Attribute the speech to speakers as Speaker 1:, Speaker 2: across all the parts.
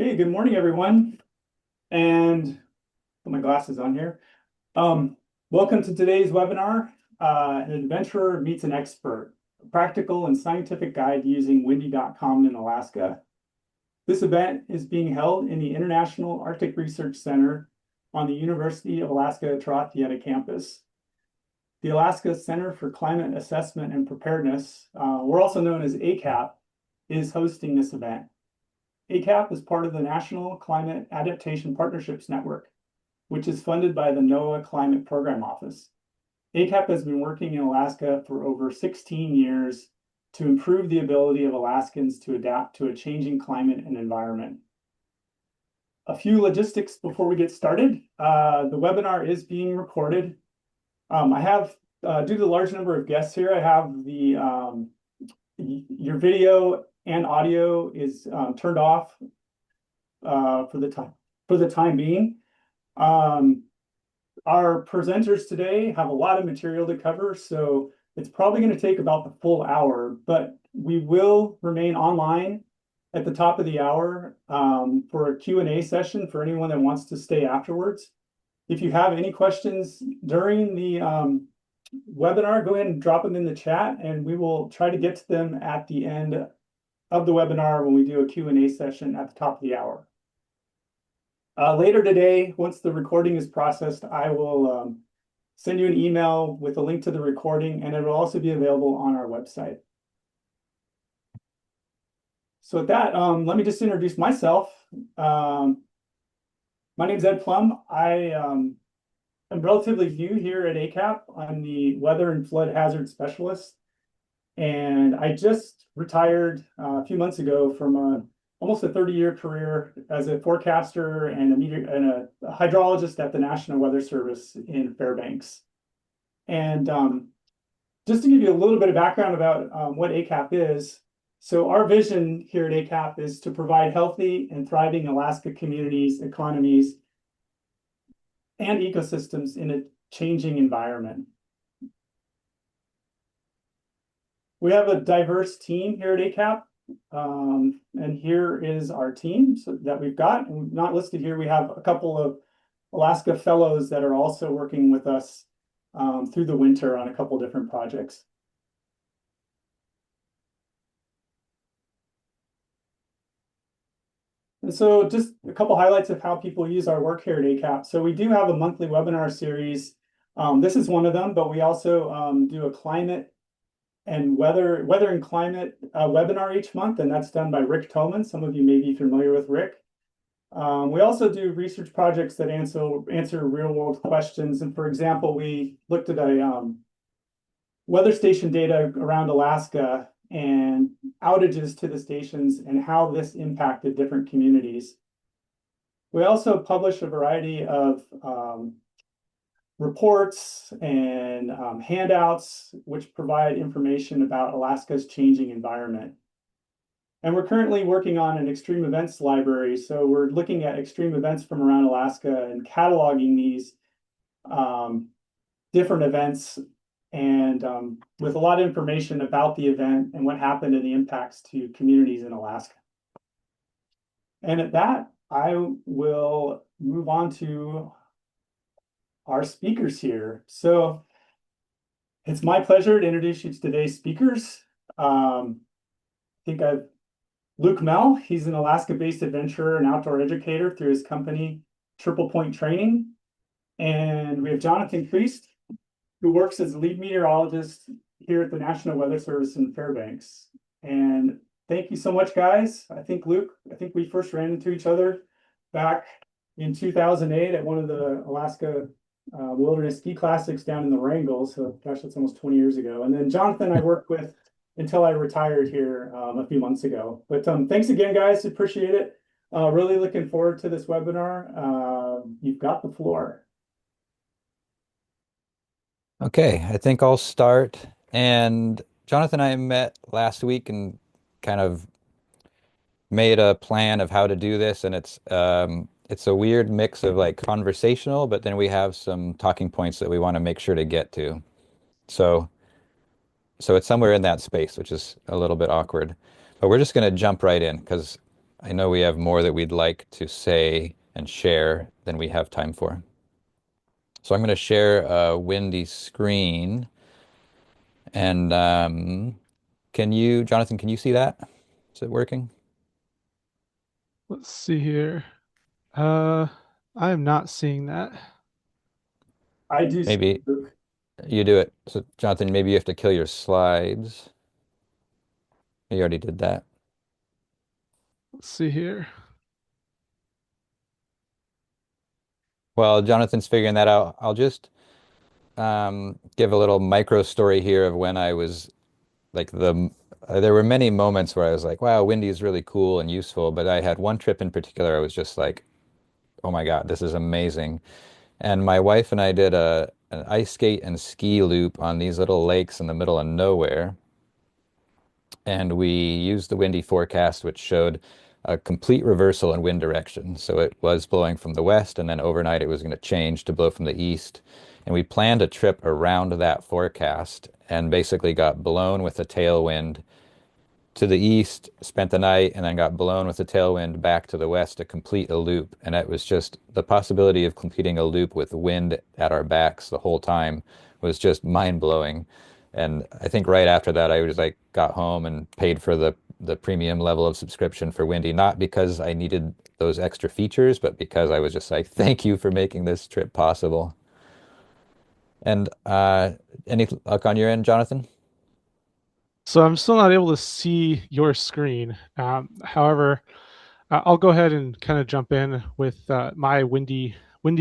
Speaker 1: Hey, good morning, everyone. And put my glasses on here. Um, Welcome to today's webinar, An Adventurer Meets an Expert, a practical and scientific guide using windy.com in Alaska. This event is being held in the International Arctic Research Center on the University of Alaska Taratheta campus. The Alaska Center for Climate Assessment and Preparedness, we're also known as ACCAP, is hosting this event. ACCAP is part of the National Climate Adaptation Partnerships Network, which is funded by the NOAA Climate Program Office. ACCAP has been working in Alaska for over 16 years to improve the ability of Alaskans to adapt to a changing climate and environment. A few logistics before we get started. The webinar is being recorded. Due to the large number of guests here, I have your video and audio is turned off for the time being. Our presenters today have a lot of material to cover, so it's probably going to take about the full hour, but we will remain online at the top of the hour for a Q&A session for anyone that wants to stay afterwards. If you have any questions during the webinar, go ahead and drop them in the chat, and we will try to get to them at the end of the webinar when we do a Q&A session at the top of the hour. Later today, once the recording is processed, I will send you an email with a link to the recording, and it will also be available on our website. So with that, let me just introduce myself. My name is Ed Plum. I am relatively new here at ACCAP. I'm the Weather and Flood Hazard Specialist, and I just retired a few months ago from almost a 30-year career as a forecaster and a hydrologist at the National Weather Service in Fairbanks. And just to give you a little bit of background about what ACCAP is, so our vision here at ACCAP is to provide healthy and thriving Alaska communities, economies, and ecosystems in a changing environment. We have a diverse team here at ACCAP. And here is our team that we've got. And not listed here, we have a couple of Alaska fellows that are also working with us through the winter on a couple different projects. And so just a couple highlights of how people use our work here at ACCAP. So we do have a monthly webinar series. This is one of them, but we also do a climate and weather and climate webinar each month, and that's done by Rick Toman. Some of you may be familiar with Rick. We also do research projects that answer real world questions. And for example, we looked at a weather station data around Alaska and outages to the stations and how this impacted different communities. We also publish a variety of reports and handouts which provide information about Alaska's changing environment. And we're currently working on an extreme events library. So we're looking at extreme events from around Alaska and cataloging these different events and with a lot of information about the event and what happened and the impacts to communities in Alaska. And at that, I will move on to our speakers here. So it's my pleasure to introduce you to today's speakers. I think I've Luc Mehl. He's an Alaska-based adventurer and outdoor educator through his company, Triple Point Training. And we have Jonathan Chriest, who works as a lead meteorologist here at the National Weather Service in Fairbanks. And thank you so much, guys. Luke, we first ran into each other back in 2008 at one of the Alaska Wilderness Ski Classics down in the Wrangell. So gosh, that's almost 20 years ago. And then Jonathan I worked with until I retired here a few months ago. But thanks again, guys. Appreciate it. Really looking forward to this webinar. You've got the floor.
Speaker 2: Okay, I think I'll start. And Jonathan and I met last week and kind of made a plan of how to do this. And it's a weird mix of like conversational, but then we have some talking points that we want to make sure to get to. So so it's somewhere in that space, which is a little bit awkward. But we're just going to jump right in because I know we have more that we'd like to say and share than we have time for. So I'm going to share a windy screen. And Jonathan, can you see that? Is it working?
Speaker 3: Let's see here. Uh, I am not seeing that.
Speaker 1: I do see
Speaker 2: Maybe
Speaker 1: Luke.
Speaker 2: you do it. So, Jonathan, maybe you have to kill your slides. You already did that.
Speaker 3: Let's see here.
Speaker 2: Well, Jonathan's figuring that out. I'll just give a little micro story here of when I was like there were many moments where I was like, wow, Windy is really cool and useful. But I had one trip in particular, I was just like, oh my God, this is amazing. And my wife and I did an ice skate and ski loop on these little lakes in the middle of nowhere. And we used the windy forecast, which showed a complete reversal in wind direction. So it was blowing from the west, and then overnight it was going to change to blow from the east. And we planned a trip around that forecast and basically got blown with a tailwind to the east, spent the night, and then got blown with a tailwind back to the west to complete a loop. And it was just the possibility of completing a loop with wind at our backs the whole time was just mind blowing. And I think right after that, I was like, got home and paid for the premium level of subscription for Windy, not because I needed those extra features, but because I was just like, thank you for making this trip possible. And any luck on your end, Jonathan?
Speaker 3: So I'm still not able to see your screen. However, I'll go ahead and kind of jump in with my windy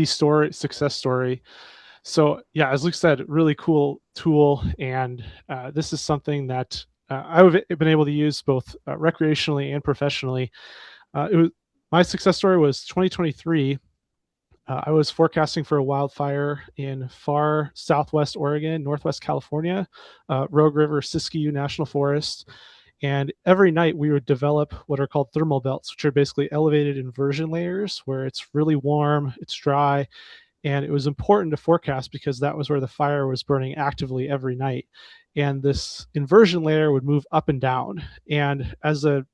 Speaker 3: story success story. So yeah, as Luke said, really cool tool, and this is something that I've been able to use both recreationally and professionally. It was my success story was 2023. I was forecasting for a wildfire in far southwest Oregon, northwest California, Rogue River Siskiyou National Forest. And every night we would develop what are called thermal belts, which are basically elevated inversion layers where it's really warm, it's dry, and it was important to forecast because that was where the fire was burning actively every night. And this inversion layer would move up and down. And as a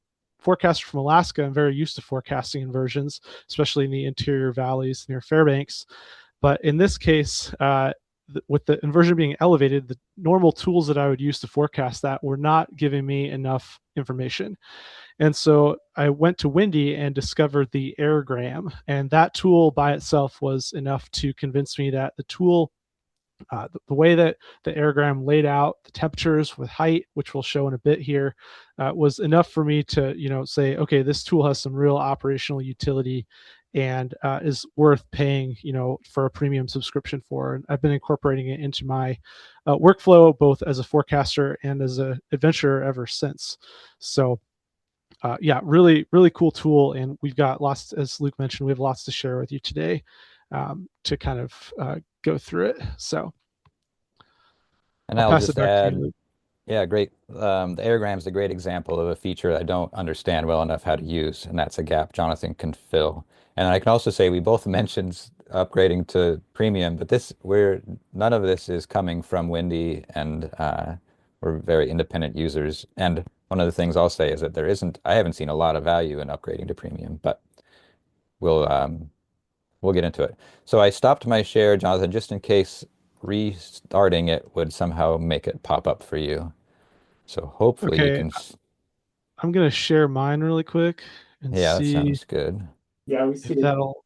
Speaker 3: forecaster from Alaska, I'm very used to forecasting inversions, especially in the interior valleys near Fairbanks. But in this case, with the inversion being elevated, the normal tools that I would use to forecast that were not giving me enough information. And so I went to Windy and discovered the airgram. And that tool by itself was enough to convince me that the tool, the way that the airgram laid out the temperatures with height, which we'll show in a bit here, was enough for me to, say, okay, this tool has some real operational utility and is worth paying, for a premium subscription for. And I've been incorporating it into my workflow, both as a forecaster and as an adventurer ever since. So yeah, really, really cool tool. And we've got lots, as Luke mentioned, we have lots to share with you today to kind of go through it. So
Speaker 2: And
Speaker 3: I'll
Speaker 2: I'll
Speaker 3: pass it
Speaker 2: just
Speaker 3: back to you,
Speaker 2: add,
Speaker 3: Luke.
Speaker 2: yeah, great. The airgram is a great example of a feature I don't understand well enough how to use, and that's a gap Jonathan can fill. And I can also say we both mentioned upgrading to premium, but none of this is coming from Windy, and we're very independent users. And one of the things I'll say is that I haven't seen a lot of value in upgrading to premium, but we'll um, we'll get into it. So I stopped my share, Jonathan, just in case restarting it would somehow make it pop up for you. So hopefully you
Speaker 3: Okay,
Speaker 2: can,
Speaker 3: I'm going to share mine really quick and
Speaker 2: yeah, that
Speaker 3: see
Speaker 2: sounds good.
Speaker 1: Yeah, we see
Speaker 3: if
Speaker 1: it.
Speaker 3: that'll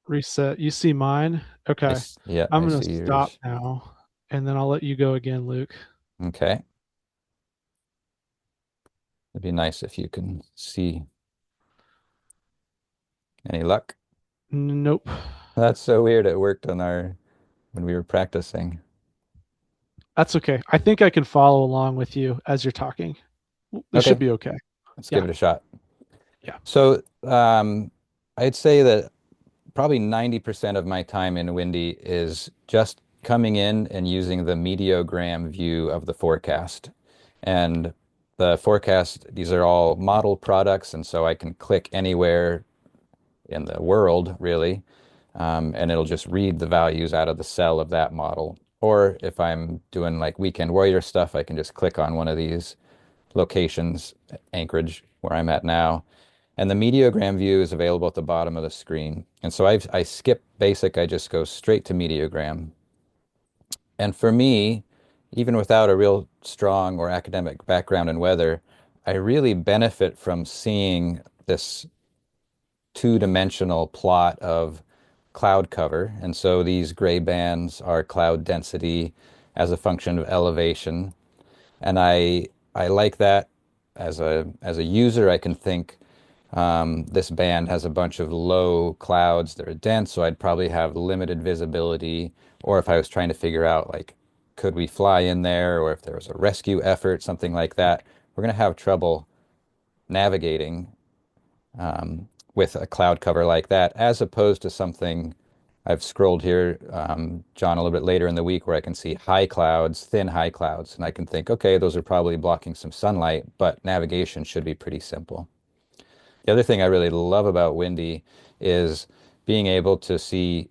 Speaker 3: reset. You see mine? Okay.
Speaker 2: Yeah, I
Speaker 3: I'm going to
Speaker 2: see
Speaker 3: stop
Speaker 2: yours.
Speaker 3: now and then I'll let you go again, Luke.
Speaker 2: Okay. It'd be nice if you can see any luck.
Speaker 3: Nope.
Speaker 2: That's so weird. It worked when we were practicing.
Speaker 3: That's okay. I think I can follow along with you as you're talking. This should
Speaker 2: Okay,
Speaker 3: be okay.
Speaker 2: let's give
Speaker 3: Yeah.
Speaker 2: it a shot.
Speaker 3: Yeah.
Speaker 2: So, I'd say that probably 90% of my time in Windy is just coming in and using the meteogram view of the forecast. And the forecast, these are all model products, and so I can click anywhere in the world, really, and it'll just read the values out of the cell of that model. Or if I'm doing like weekend warrior stuff, I can just click on one of these locations, Anchorage, where I'm at now, And the Meteogram view is available at the bottom of the screen. And so I skip basic, I just go straight to Meteogram. And for me, even without a real strong or academic background in weather, I really benefit from seeing this two-dimensional plot of cloud cover. And so these gray bands are cloud density as a function of elevation. And I like that as a user. I can think this band has a bunch of low clouds that are dense, so I'd probably have limited visibility. Or if I was trying to figure out, like, could we fly in there, or if there was a rescue effort, something like that, we're going to have trouble navigating with a cloud cover like that, as opposed to something I've scrolled here, John, a little bit later in the week where I can see high clouds, thin high clouds, and I can think, okay, those are probably blocking some sunlight, but navigation should be pretty simple. The other thing I really love about Windy is being able to see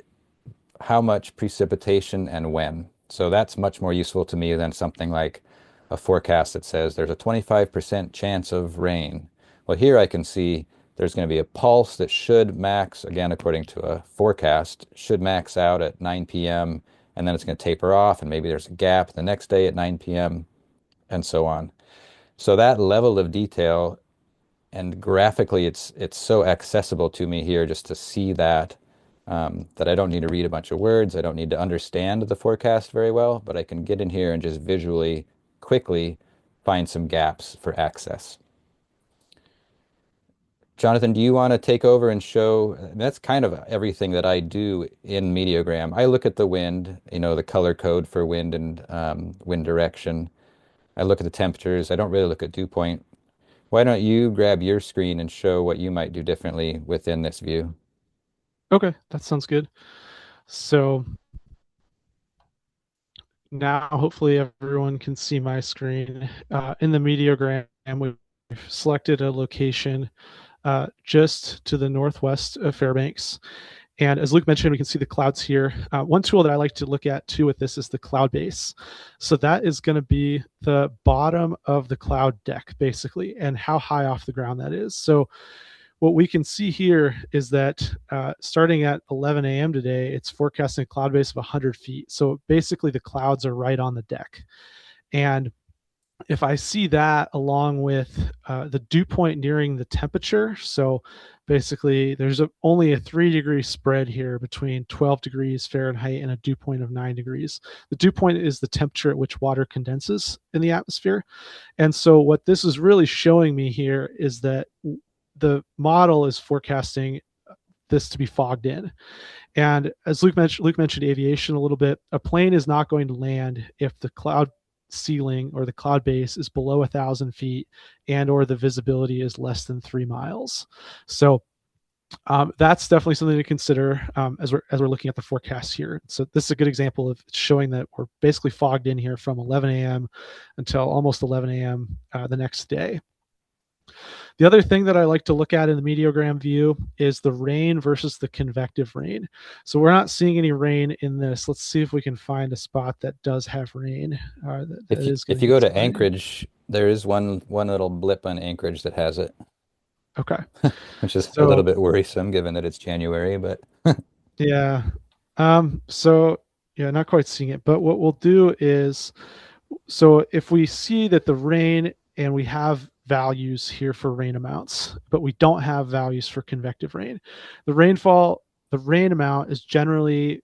Speaker 2: how much precipitation and when. So that's much more useful to me than something like a forecast that says there's a 25% chance of rain. Well, here I can see there's going to be a pulse that should max, again, according to a forecast, should max out at 9 p.m. and then it's going to taper off, and maybe there's a gap the next day at 9 p.m. and so on. So that level of detail, and graphically it's so accessible to me here just to see that that I don't need to read a bunch of words. I don't need to understand the forecast very well, but I can get in here and just visually, quickly find some gaps for access. Jonathan, do you want to take over and show? That's kind of everything that I do in Meteogram. I look at the wind, the color code for wind and wind direction. I look at the temperatures. I don't really look at dew point. Why don't you grab your screen and show what you might do differently within this view?
Speaker 3: Okay, that sounds good. So now hopefully everyone can see my screen. In the Meteogram, we've selected a location just to the northwest of Fairbanks. And as Luke mentioned, we can see the clouds here. One tool that I like to look at too with this is the cloud base. So that is going to be the bottom of the cloud deck, basically, and how high off the ground that is. So what we can see here is that starting at 11 a.m. today, it's forecasting a cloud base of 100 feet. So basically the clouds are right on the deck. And if I see that along with the dew point nearing the temperature, so basically there's only a 3-degree spread here between 12 degrees Fahrenheit and a dew point of 9 degrees. The dew point is the temperature at which water condenses in the atmosphere. And so what this is really showing me here is that the model is forecasting this to be fogged in. And as Luke mentioned aviation a little bit, a plane is not going to land if the cloud ceiling or the cloud base is below 1,000 feet and or the visibility is less than 3 miles. So that's definitely something to consider as we're looking at the forecast here. So this is a good example of showing that we're basically fogged in here from 11 a.m. until almost 11 a.m. The next day. The other thing that I like to look at in the Meteogram view is the rain versus the convective rain. So we're not seeing any rain in this. Let's see if we can find a spot that does have rain.
Speaker 2: If you go to Anchorage, there is one little blip on Anchorage that has it.
Speaker 3: Okay.
Speaker 2: Which is a little bit worrisome given that it's January, but
Speaker 3: yeah. So yeah, not quite seeing it. But what we'll do is, so if we see that the rain and we have values here for rain amounts, but we don't have values for convective rain. The rain amount is generally,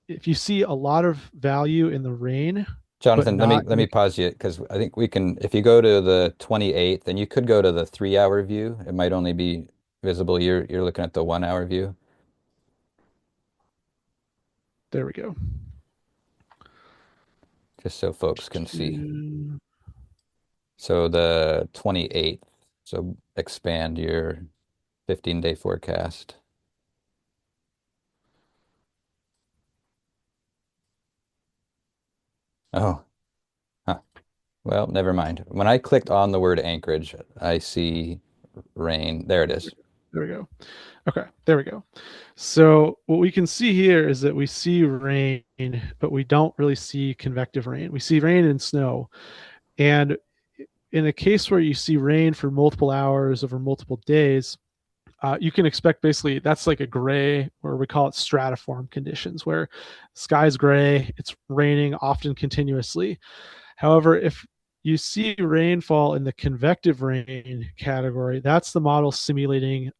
Speaker 3: if you see a lot of value in the rain.
Speaker 2: Jonathan, let me pause you because I think we can, if you go to the 28th, then you could go to the 3-hour view. It might only be visible. You're looking at the 1-hour view.
Speaker 3: There we go.
Speaker 2: Just so folks can see. So the 28th. So expand your 15-day forecast. Oh, huh. Well, never mind. When I clicked on the word Anchorage, I see rain. There it is.
Speaker 3: There we go. Okay, there we go. So what we can see here is that we see rain, but we don't really see convective rain. We see rain and snow. And in a case where you see rain for multiple hours over multiple days, you can expect basically that's like a gray, or we call it stratiform conditions, where sky's gray, it's raining often continuously. However, if you see rainfall in the convective rain category, that's the model simulating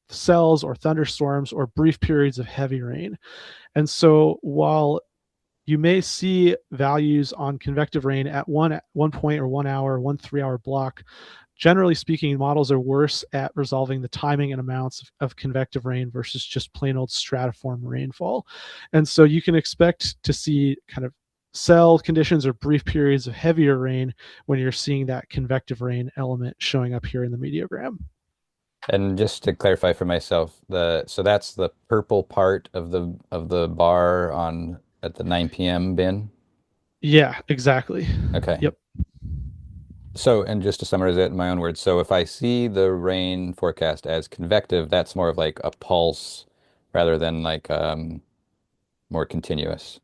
Speaker 3: cells or thunderstorms or brief periods of heavy rain. And so while you may see values on convective rain at one point or 1 hour, 1 3 hour block, generally speaking, models are worse at resolving the timing and amounts of convective rain versus just plain old stratiform rainfall. And so you can expect to see kind of cell conditions or brief periods of heavier rain when you're seeing that convective rain element showing up here in the meteogram.
Speaker 2: And just to clarify for myself, the so that's the purple part of the bar on at the 9 p.m. bin.
Speaker 3: Yeah, exactly.
Speaker 2: Okay.
Speaker 3: Yep.
Speaker 2: So, and just to summarize it in my own words, so if I see the rain forecast as convective, that's more of like a pulse rather than like more continuous.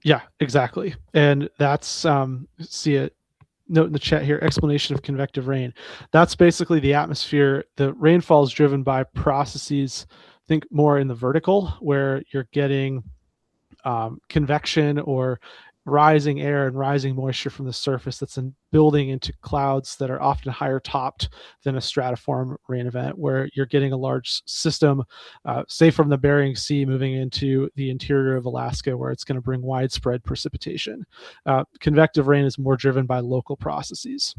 Speaker 3: Yeah, exactly. And that's see it note in the chat here, explanation of convective rain. That's basically the atmosphere. The rainfall is driven by processes, think more in the vertical, where you're getting convection or rising air and rising moisture from the surface that's building into clouds that are often higher topped than a stratiform rain event, where you're getting a large system, say from the Bering Sea, moving into the interior of Alaska, where it's going to bring widespread precipitation. Convective rain is more driven by local processes.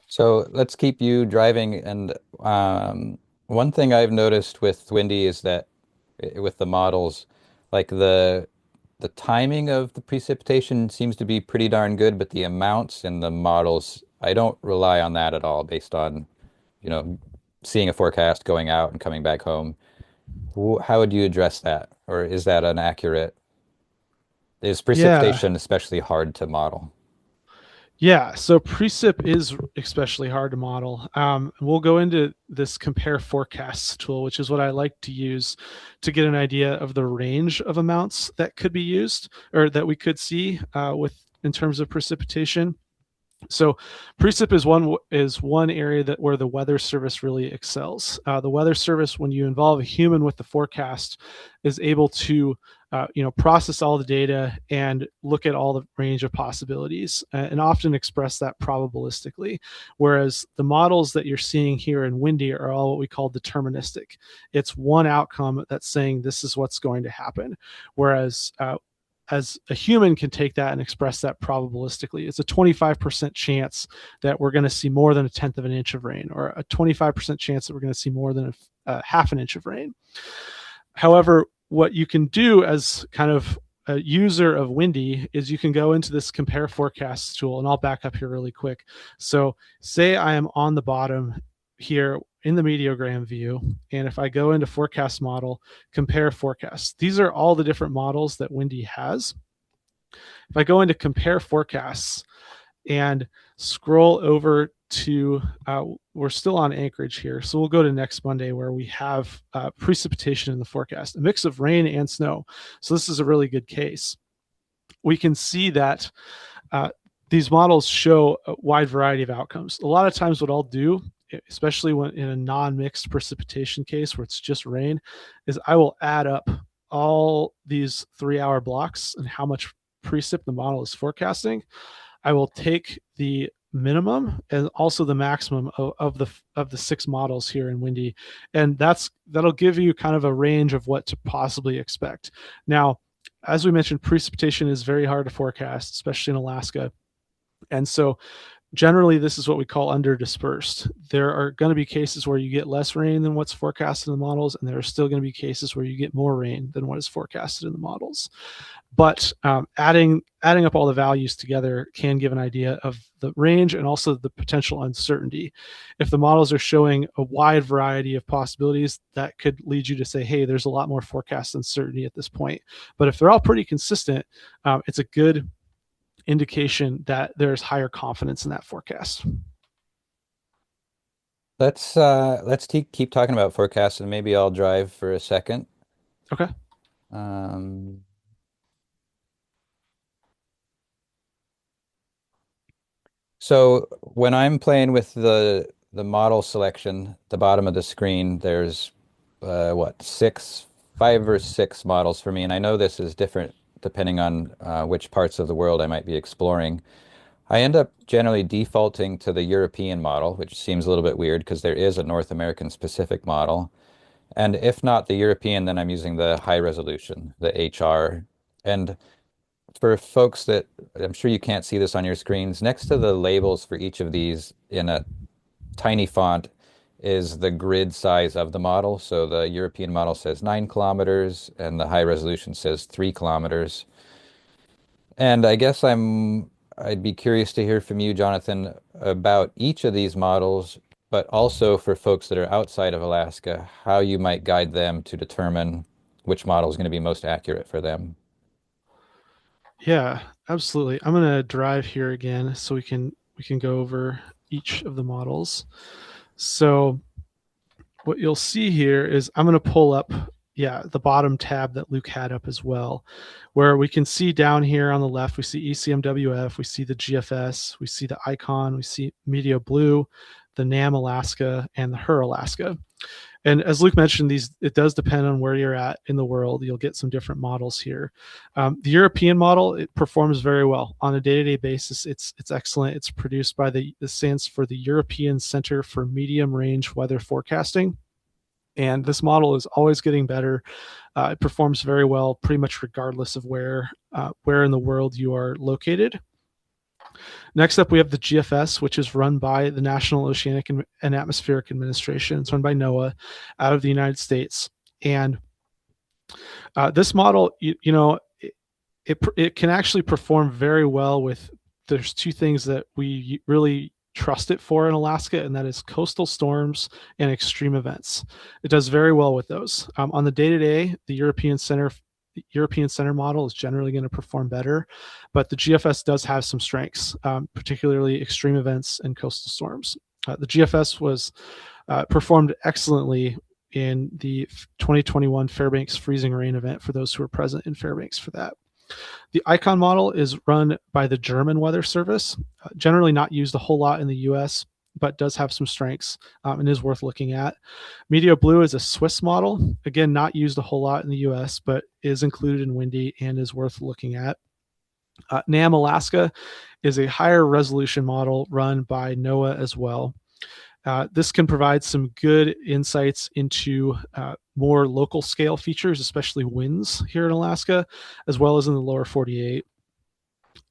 Speaker 2: So let's keep you driving. And one thing I've noticed with Windy is that with the models, like the timing of the precipitation seems to be pretty darn good, but the amounts in the models, I don't rely on that at all based on, you know, seeing a forecast, going out and coming back home. How would you address that? Or is that an accurate, is
Speaker 3: Yeah,
Speaker 2: precipitation especially hard to model?
Speaker 3: yeah. So precip is especially hard to model. We'll go into this compare forecasts tool, which is what I like to use to get an idea of the range of amounts that could be used or that we could see with in terms of precipitation. So precip is one area that where the Weather Service really excels. The Weather Service, when you involve a human with the forecast, is able to process all the data and look at all the range of possibilities and often express that probabilistically. Whereas the models that you're seeing here in Windy are all what we call deterministic. It's one outcome that's saying this is what's going to happen. Whereas as a human can take that and express that probabilistically. It's a 25% chance that we're going to see more than a tenth of an inch of rain, or a 25% chance that we're going to see more than a half an inch of rain. However, what you can do as kind of a user of Windy is you can go into this compare forecasts tool, and I'll back up here really quick. So say I am on the bottom here in the meteogram view, and if I go into forecast model, compare forecasts, these are all the different models that Windy has. If I go into compare forecasts and scroll over to, we're still on Anchorage here, so we'll go to next Monday where we have precipitation in the forecast, a mix of rain and snow. So this is a really good case. We can see that these models show a wide variety of outcomes. A lot of times what I'll do, especially when in a non-mixed precipitation case where it's just rain, is I will add up all these 3 hour blocks and how much precip the model is forecasting. I will take the minimum and also the maximum of the six models here in Windy, and that'll give you kind of a range of what to possibly expect. Now, as we mentioned, precipitation is very hard to forecast, especially in Alaska. And so generally this is what we call under dispersed. There are going to be cases where you get less rain than what's forecasted in the models, and there are still going to be cases where you get more rain than what is forecasted in the models. But adding up all the values together can give an idea of the range and also the potential uncertainty. If the models are showing a wide variety of possibilities, that could lead you to say, hey, there's a lot more forecast uncertainty at this point. But if they're all pretty consistent, it's a good indication that there's higher confidence in that forecast.
Speaker 2: Let's keep talking about forecasts and maybe I'll drive for a second.
Speaker 3: Okay.
Speaker 2: Um, so when I'm playing with the the model selection, the bottom of the screen, there's what, five or six models for me. And I know this is different depending on which parts of the world I might be exploring. I end up generally defaulting to the European model, which seems a little bit weird because there is a North American specific model. And if not the European, then I'm using the high resolution, the HR. And for folks that I'm sure you can't see this on your screens, next to the labels for each of these in a tiny font is the grid size of the model. So the European model says 9 kilometers and the high resolution says 3 kilometers. And I guess I'd be curious to hear from you, Jonathan, about each of these models, but also for folks that are outside of Alaska, how you might guide them to determine which model is going to be most accurate for them.
Speaker 3: Yeah, absolutely. I'm gonna drive here again so we can go over each of the models. So what you'll see here is I'm going to pull up, yeah, the bottom tab that Luke had up as well, where we can see down here on the left, we see ECMWF, we see the GFS, we see the icon, we see Meteor Blue, the NAM Alaska, and the HER Alaska. And as Luke mentioned, it does depend on where you're at in the world. You'll get some different models here. The European model, it performs very well on a day-to-day basis. It's excellent. It's produced by the stands for the European Center for Medium Range Weather Forecasting, and this model is always getting better. It performs very well, pretty much regardless of where in the world you are located. Next up, we have the GFS, which is run by the National Oceanic and Atmospheric Administration. It's run by NOAA out of the United States. And this model, it can actually perform very well with, there's two things that we really trust it for in Alaska, and that is coastal storms and extreme events. It does very well with those. On the day-to-day, the European Center model is generally going to perform better, but the GFS does have some strengths, particularly extreme events and coastal storms. The GFS was performed excellently in the 2021 Fairbanks freezing rain event for those who were present in Fairbanks for that. The ICON model is run by the German Weather Service, generally not used a whole lot in the US, but does have some strengths and is worth looking at. Meteor Blue is a Swiss model, again, not used a whole lot in the US, but is included in Windy and is worth looking at. NAM Alaska is a higher resolution model run by NOAA as well. This can provide some good insights into more local scale features, especially winds here in Alaska, as well as in the lower 48.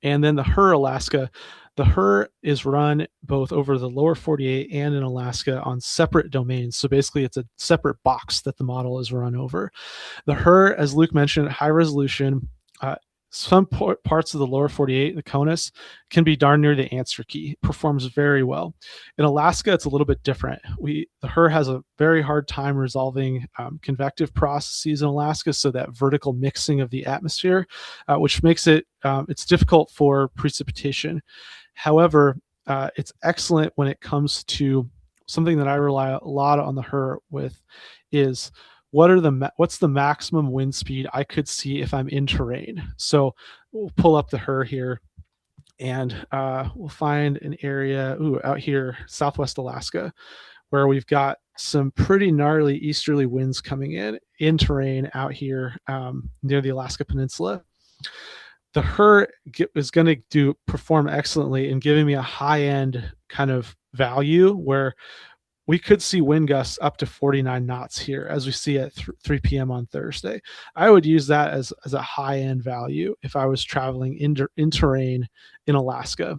Speaker 3: And then the HER Alaska, the HER is run both over the lower 48 and in Alaska on separate domains. So basically it's a separate box that the model is run over. The HER, as Luke mentioned, high resolution. Some parts of the lower 48, the CONUS, can be darn near the answer key. It performs very well. In Alaska, it's a little bit different. The HER has a very hard time resolving convective processes in Alaska, so that vertical mixing of the atmosphere, which makes it's difficult for precipitation. However, it's excellent when it comes to something that I rely a lot on the HER with is what's the maximum wind speed I could see if I'm in terrain. So we'll pull up the HER here and we'll find an area out here, Southwest Alaska, where we've got some pretty gnarly easterly winds coming in terrain out here near the Alaska Peninsula. The HER is going to perform excellently in giving me a high-end kind of value where we could see wind gusts up to 49 knots here, as we see at 3 p.m. on Thursday. I would use that as a high-end value if I was traveling in terrain in Alaska.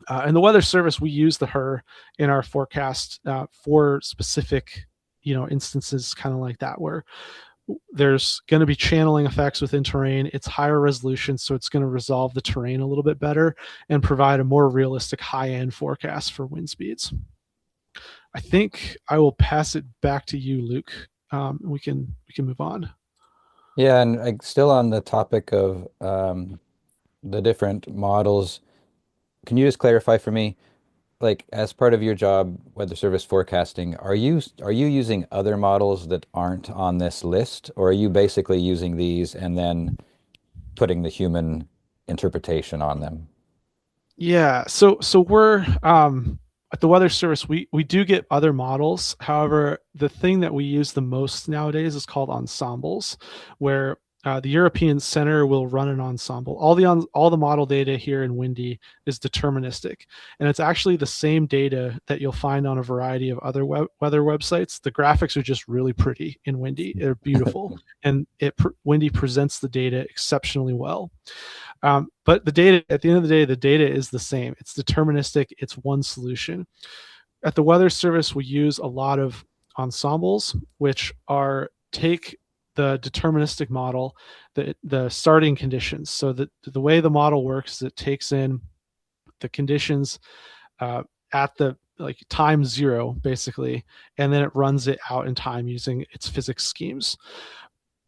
Speaker 3: And the Weather Service, we use the HER in our forecast for specific, instances kind of like that, where there's going to be channeling effects within terrain. It's higher resolution, so it's going to resolve the terrain a little bit better and provide a more realistic high-end forecast for wind speeds. I think I will pass it back to you, Luke. We can move on.
Speaker 2: Yeah, and still on the topic of the different models, can you just clarify for me, like as part of your job, weather service forecasting, are you using other models that aren't on this list, or are you basically using these and then putting the human interpretation on them?
Speaker 3: Yeah, so we're at the Weather Service, we do get other models. However, the thing that we use the most nowadays is called ensembles, where the European Center will run an ensemble. All the model data here in Windy is deterministic, and it's actually the same data that you'll find on a variety of other weather websites. The graphics are just really pretty in Windy; they're beautiful, and Windy presents the data exceptionally well. But the data, at the end of the day, the data is the same. It's deterministic. It's one solution. At the Weather Service, we use a lot of ensembles, which are take the deterministic model, the starting conditions. So that the way the model works is it takes in the conditions at the like time zero, basically, and then it runs it out in time using its physics schemes.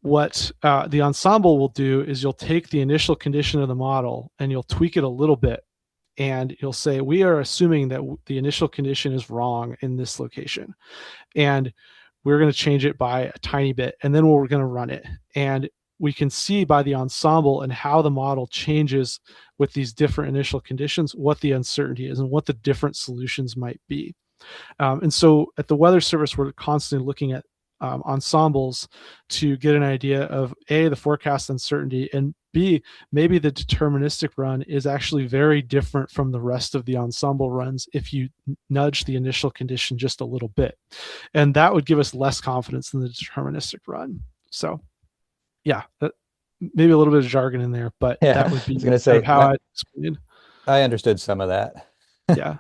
Speaker 3: What the ensemble will do is you'll take the initial condition of the model and you'll tweak it a little bit, and you'll say, we are assuming that the initial condition is wrong in this location, and we're going to change it by a tiny bit, and then we're going to run it. And we can see by the ensemble and how the model changes with these different initial conditions what the uncertainty is and what the different solutions might be. And so at the Weather Service, we're constantly looking at ensembles to get an idea of A, the forecast uncertainty, and B, maybe the deterministic run is actually very different from the rest of the ensemble runs if you nudge the initial condition just a little bit. And that would give us less confidence in the deterministic run. So yeah, maybe a little bit of jargon in there, but
Speaker 2: Yeah,
Speaker 3: that would be
Speaker 2: I was going to say,
Speaker 3: how I explain.
Speaker 2: I understood some of that.
Speaker 3: Yeah.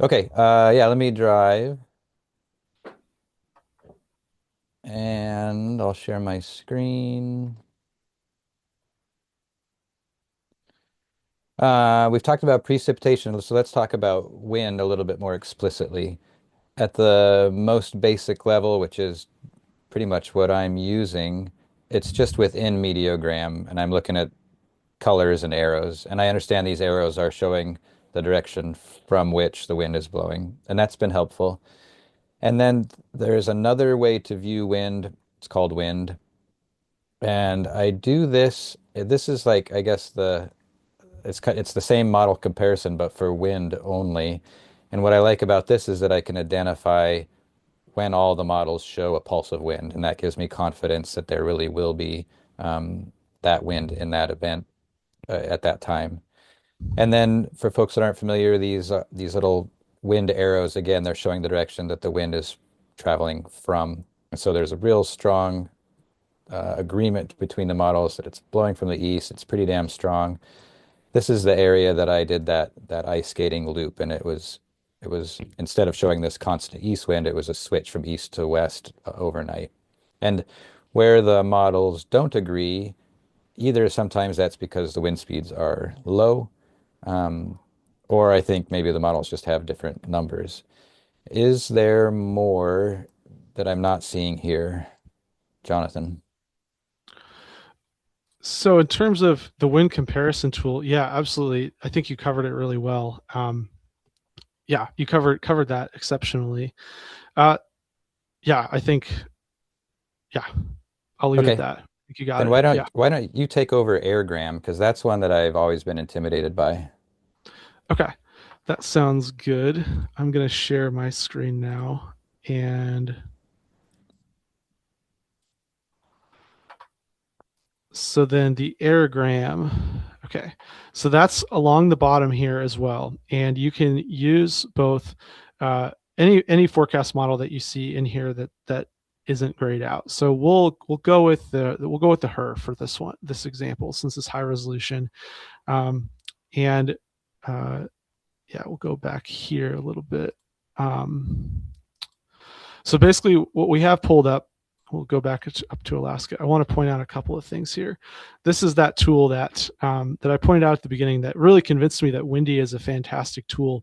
Speaker 2: Okay, yeah, let me drive. And I'll share my screen. We've talked about precipitation, so let's talk about wind a little bit more explicitly. At the most basic level, which is pretty much what I'm using, it's just within meteogram, and I'm looking at colors and arrows. And I understand these arrows are showing the direction from which the wind is blowing, and that's been helpful. And then there's another way to view wind. It's called wind. And I do this. This is like, I guess it's the same model comparison, but for wind only. And what I like about this is that I can identify when all the models show a pulse of wind, and that gives me confidence that there really will be that wind in that event at that time. And then for folks that aren't familiar, these little wind arrows, again, they're showing the direction that the wind is traveling from. And so there's a real strong agreement between the models that it's blowing from the east. It's pretty damn strong. This is the area that I did that ice skating loop, and it was instead of showing this constant east wind, it was a switch from east to west overnight. And where the models don't agree, either sometimes that's because the wind speeds are low, or I think maybe the models just have different numbers. Is there more that I'm not seeing here, Jonathan?
Speaker 3: So in terms of the wind comparison tool, yeah, absolutely. I think you covered it really well. Yeah, you covered that exceptionally. Yeah, I think, yeah, I'll leave it at
Speaker 2: Okay,
Speaker 3: that. I think you got
Speaker 2: then
Speaker 3: it. Yeah.
Speaker 2: why don't you take over airgram, because that's one that I've always been intimidated by.
Speaker 3: Okay. That sounds good. I'm going to share my screen now. And so then the aerogram. Okay. So that's along the bottom here as well. And you can use both any forecast model that you see in here that isn't grayed out. So we'll go with the HER for this example, since it's high resolution. And yeah, we'll go back here a little bit. So basically what we have pulled up, we'll go back up to Alaska. I want to point out a couple of things here. This is that tool that I pointed out at the beginning that really convinced me that Windy is a fantastic tool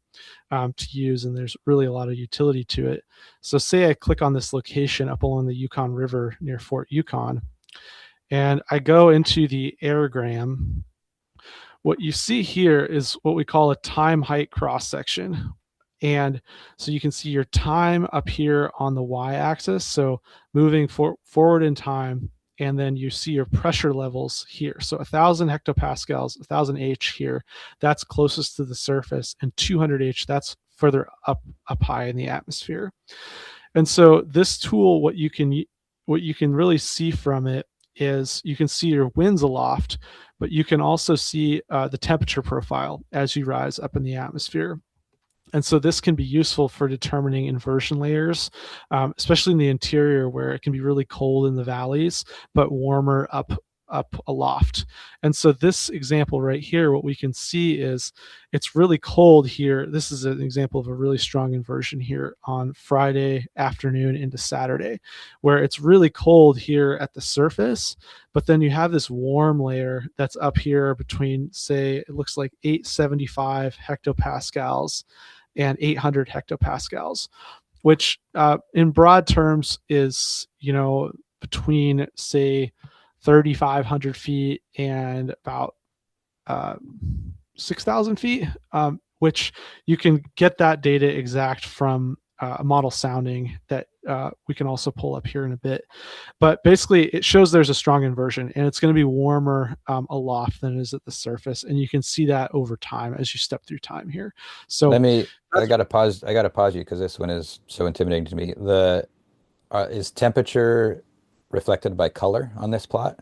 Speaker 3: to use, and there's really a lot of utility to it. So say I click on this location up along the Yukon River near Fort Yukon, and I go into the aerogram. What you see here is what we call a time height cross section. And so you can see your time up here on the y-axis, so moving forward in time, and then you see your pressure levels here. So 1,000 hectopascals, 1,000 H here, that's closest to the surface, and 200 H, that's further up high in the atmosphere. And so this tool, what you can really see from it is you can see your winds aloft, but you can also see the temperature profile as you rise up in the atmosphere. And so this can be useful for determining inversion layers, especially in the interior where it can be really cold in the valleys, but warmer up aloft. And so this example right here, what we can see is it's really cold here. This is an example of a really strong inversion here on Friday afternoon into Saturday, where it's really cold here at the surface, but then you have this warm layer that's up here between, say, it looks like 875 hectopascals and 800 hectopascals, which in broad terms is, between, say, 3,500 feet and about 6,000 feet, which you can get that data exact from a model sounding that we can also pull up here in a bit. But basically, it shows there's a strong inversion, and it's going to be warmer aloft than it is at the surface. And you can see that over time as you step through time here. So
Speaker 2: I gotta pause. I gotta pause you because this one is so intimidating to me. Is temperature reflected by color on this plot?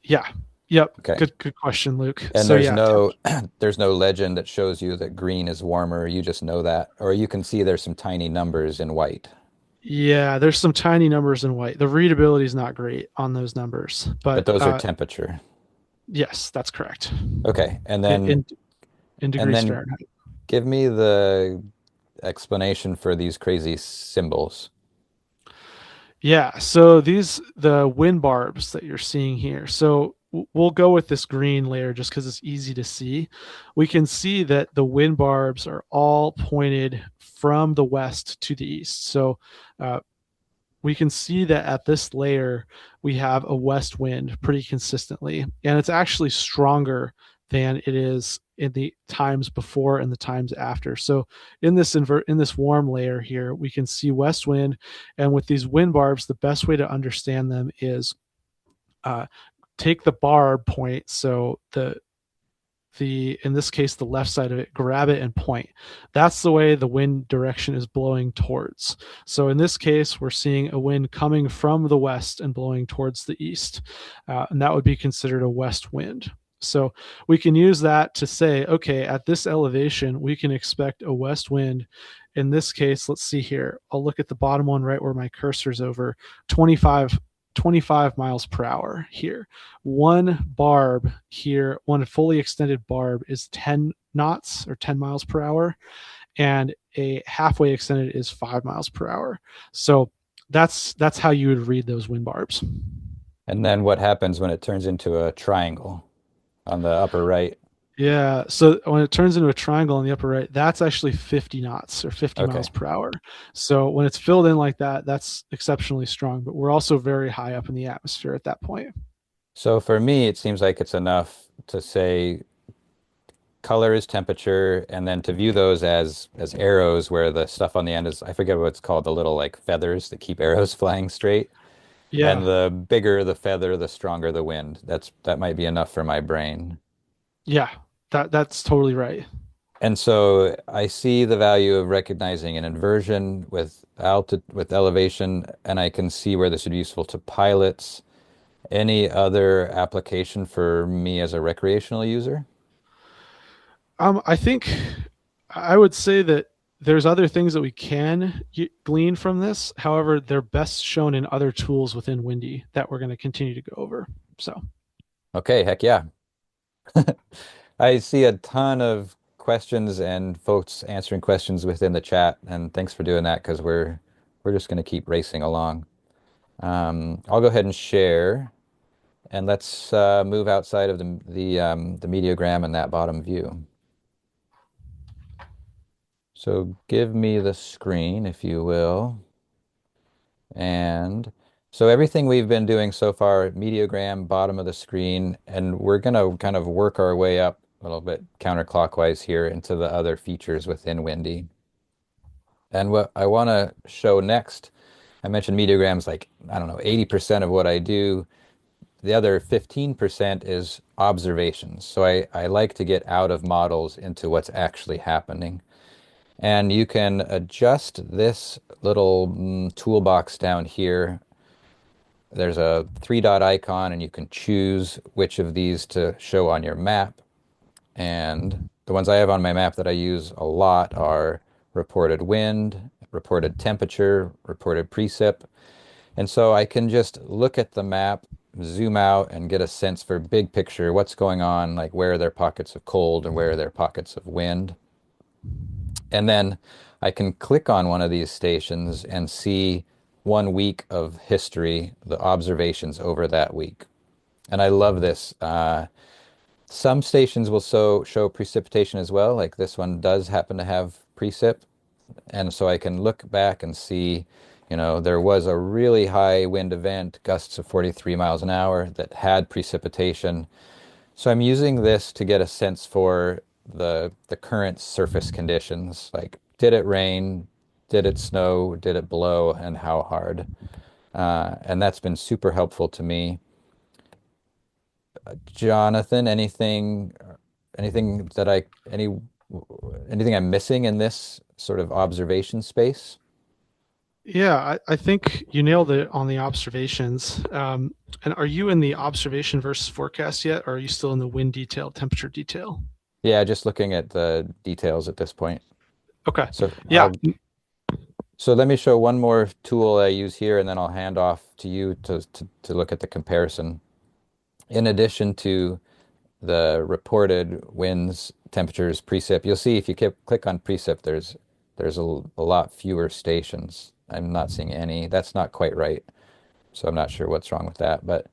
Speaker 3: yeah, yep,
Speaker 2: Okay.
Speaker 3: good question, Luke.
Speaker 2: And
Speaker 3: So
Speaker 2: there's
Speaker 3: yeah,
Speaker 2: no there's no legend that shows you that green is warmer. You just know that, or you can see there's some tiny numbers in white.
Speaker 3: yeah, there's some tiny numbers in white. The readability is not great on those numbers,
Speaker 2: But
Speaker 3: but
Speaker 2: those are temperature.
Speaker 3: yes, that's correct.
Speaker 2: Okay. And
Speaker 3: In,
Speaker 2: then
Speaker 3: in, in
Speaker 2: and
Speaker 3: degrees
Speaker 2: then
Speaker 3: Fahrenheit.
Speaker 2: give me the explanation for these crazy symbols.
Speaker 3: Yeah, so the wind barbs that you're seeing here. So we'll go with this green layer just because it's easy to see. We can see that the wind barbs are all pointed from the west to the east. So uh, we can see that at this layer, we have a west wind pretty consistently, and it's actually stronger than it is in the times before and the times after. So in this warm layer here, we can see west wind, and with these wind barbs, the best way to understand them is uh, take the barb point. So the in this case the left side of it, grab it and point. That's the way the wind direction is blowing towards. So in this case we're seeing a wind coming from the west and blowing towards the east, and that would be considered a west wind. So we can use that to say, okay, at this elevation we can expect a west wind. In this case, let's see here, I'll look at the bottom one right where my cursor's over, 25 miles per hour here. One barb here, one fully extended barb is 10 knots or 10 miles per hour, and a halfway extended is 5 miles per hour. So that's how you would read those wind barbs.
Speaker 2: And then what happens when it turns into a triangle on the upper right?
Speaker 3: Yeah, so when it turns into a triangle on the upper right, that's actually 50 knots or 50 miles
Speaker 2: Okay.
Speaker 3: per hour. So when it's filled in like that, that's exceptionally strong, but we're also very high up in the atmosphere at that point.
Speaker 2: So for me, it seems like it's enough to say color is temperature, and then to view those as arrows where the stuff on the end is, I forget what it's called, the little like feathers that keep arrows flying straight. And
Speaker 3: Yeah,
Speaker 2: the bigger the feather, the stronger the wind. That might be enough for my brain.
Speaker 3: yeah, that's totally right.
Speaker 2: And so I see the value of recognizing an inversion with elevation, and I can see where this would be useful to pilots. Any other application for me as a recreational user?
Speaker 3: I think I would say that there's other things that we can glean from this. However, they're best shown in other tools within Windy that we're going to continue to go over. So,
Speaker 2: Okay, heck yeah. I see a ton of questions and folks answering questions within the chat, and thanks for doing that because we're just going to keep racing along. I'll go ahead and share, and let's move outside of the mediogram and that bottom view. So give me the screen, if you will. And so everything we've been doing so far, mediogram, bottom of the screen, and we're going to kind of work our way up a little bit counterclockwise here into the other features within Windy. And what I want to show next, I mentioned mediograms like, I don't know, 80% of what I do. The other 15% is observations. So I like to get out of models into what's actually happening. And you can adjust this little toolbox down here. There's a three-dot icon, and you can choose which of these to show on your map. And the ones I have on my map that I use a lot are reported wind, reported temperature, reported precip. And so I can just look at the map, zoom out, and get a sense for big picture, what's going on, like where are there pockets of cold and where are there pockets of wind. And then I can click on one of these stations and see 1 week of history, the observations over that week. And I love this. Some stations will show precipitation as well, like this one does happen to have precip. And so I can look back and see, there was a really high wind event, gusts of 43 miles an hour, that had precipitation. So I'm using this to get a sense for the current surface conditions, like did it rain, did it snow, did it blow, and how hard. And that's been super helpful to me. Jonathan, anything that anything I'm missing in this sort of observation space?
Speaker 3: Yeah, I think you nailed it on the observations. And are you in the observation versus forecast yet, or are you still in the wind detail, temperature detail?
Speaker 2: Yeah, just looking at the details at this point.
Speaker 3: Okay.
Speaker 2: So
Speaker 3: Yeah.
Speaker 2: let me show one more tool I use here, and then I'll hand off to you to look at the comparison. In addition to the reported winds, temperatures, precip, you'll see if you click on precip, there's a lot fewer stations. I'm not seeing any. That's not quite right. So I'm not sure what's wrong with that. But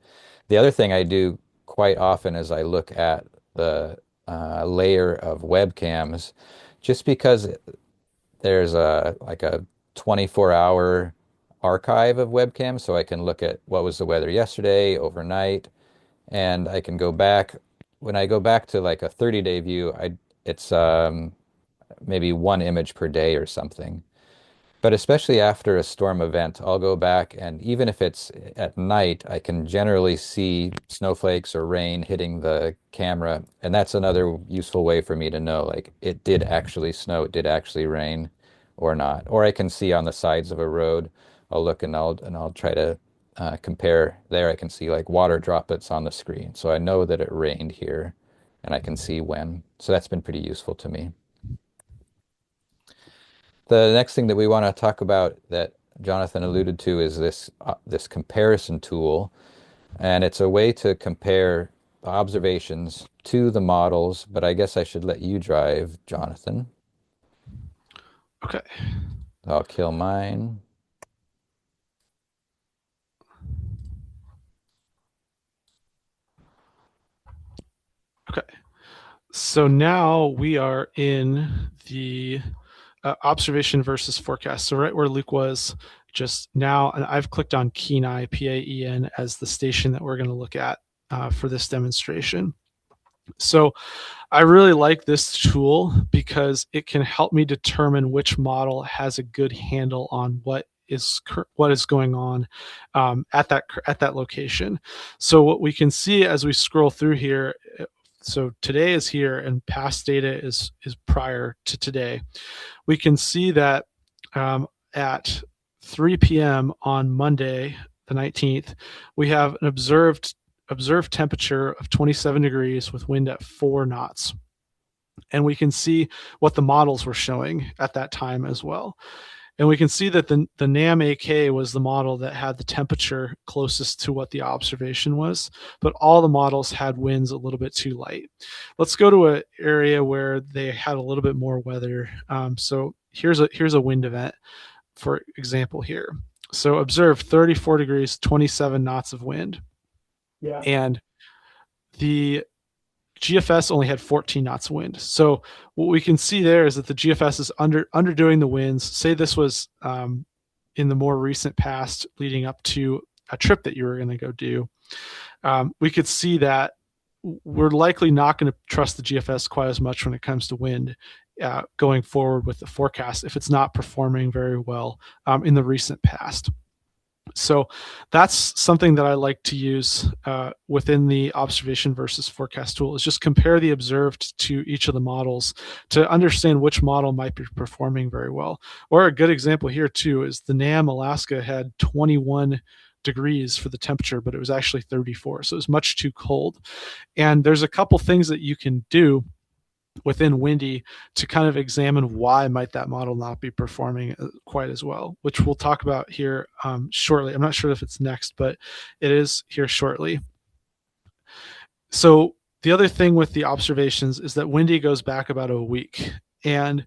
Speaker 2: the other thing I do quite often is I look at the layer of webcams, just because there's a 24-hour archive of webcams, so I can look at what was the weather yesterday, overnight, and I can go back. When I go back to like a 30-day view, it's maybe one image per day or something. But especially after a storm event, I'll go back, and even if it's at night, I can generally see snowflakes or rain hitting the camera. And that's another useful way for me to know, like, it did actually snow, it did actually rain or not. Or I can see on the sides of a road, I'll look and I'll try to compare there. I can see like water droplets on the screen. So I know that it rained here, and I can see when. So that's been pretty useful to me. The next thing that we want to talk about that Jonathan alluded to is this comparison tool, and it's a way to compare observations to the models, but I guess I should let you drive, Jonathan.
Speaker 3: Okay.
Speaker 2: I'll kill mine.
Speaker 3: Okay. So now we are in the observation versus forecast. So right where Luke was just now, and I've clicked on Kenai, PAEN, as the station that we're going to look at for this demonstration. So I really like this tool because it can help me determine which model has a good handle on what is going on at that location. So what we can see as we scroll through here, so today is here and past data is prior to today. We can see that at 3 p.m. on Monday, the 19th, we have an observed temperature of 27 degrees with wind at 4 knots. And we can see what the models were showing at that time as well. And we can see that the NAM AK was the model that had the temperature closest to what the observation was, but all the models had winds a little bit too light. Let's go to an area where they had a little bit more weather. So here's a wind event, for example here. So observe 34 degrees, 27 knots of wind.
Speaker 1: Yeah.
Speaker 3: And the GFS only had 14 knots of wind. So what we can see there is that the GFS is underdoing the winds. Say this was in the more recent past leading up to a trip that you were going to go do. We could see that we're likely not going to trust the GFS quite as much when it comes to wind going forward with the forecast if it's not performing very well in the recent past. So that's something that I like to use within the observation versus forecast tool, is just compare the observed to each of the models to understand which model might be performing very well. Or a good example here too is the NAM Alaska had 21 degrees for the temperature, but it was actually 34. So it was much too cold. And there's a couple things that you can do within Windy to kind of examine why might that model not be performing quite as well, which we'll talk about here shortly. I'm not sure if it's next, but it is here shortly. So the other thing with the observations is that Windy goes back about a week, and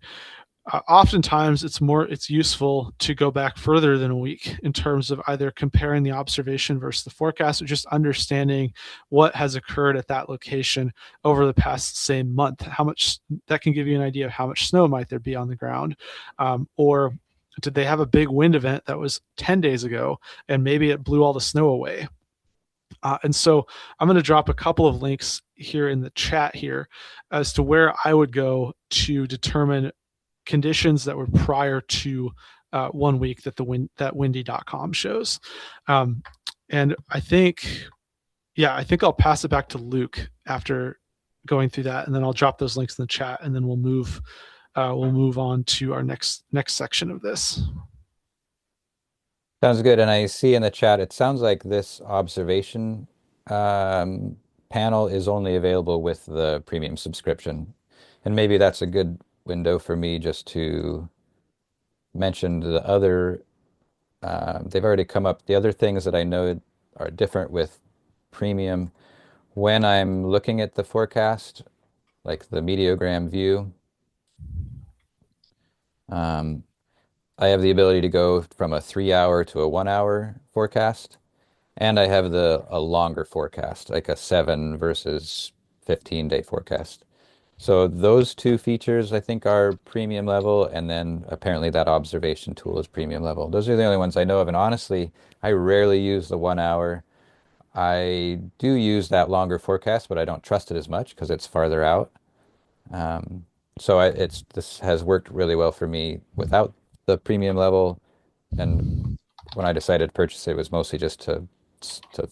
Speaker 3: oftentimes it's useful to go back further than a week in terms of either comparing the observation versus the forecast, or just understanding what has occurred at that location over the past same month. How much that can give you an idea of how much snow might there be on the ground, or did they have a big wind event that was 10 days ago and maybe it blew all the snow away. And so I'm going to drop a couple of links here in the chat here as to where I would go to determine conditions that were prior to 1 week that that windy.com shows. And I think I'll pass it back to Luke after going through that, and then I'll drop those links in the chat, and then we'll move on to our next section of this.
Speaker 2: Sounds good. And I see in the chat, it sounds like this observation panel is only available with the premium subscription. And maybe that's a good window for me just to mention the other, they've already come up, the other things that I know are different with premium. When I'm looking at the forecast, like the meteogram view, I have the ability to go from a 3-hour to a 1-hour forecast. And I have a longer forecast, like a 7 versus 15-day forecast. So those two features I think are premium level, and then apparently that observation tool is premium level. Those are the only ones I know of, and honestly, I rarely use the 1 hour. I do use that longer forecast, but I don't trust it as much because it's farther out. So this has worked really well for me without the premium level, and when I decided to purchase it, it was mostly just to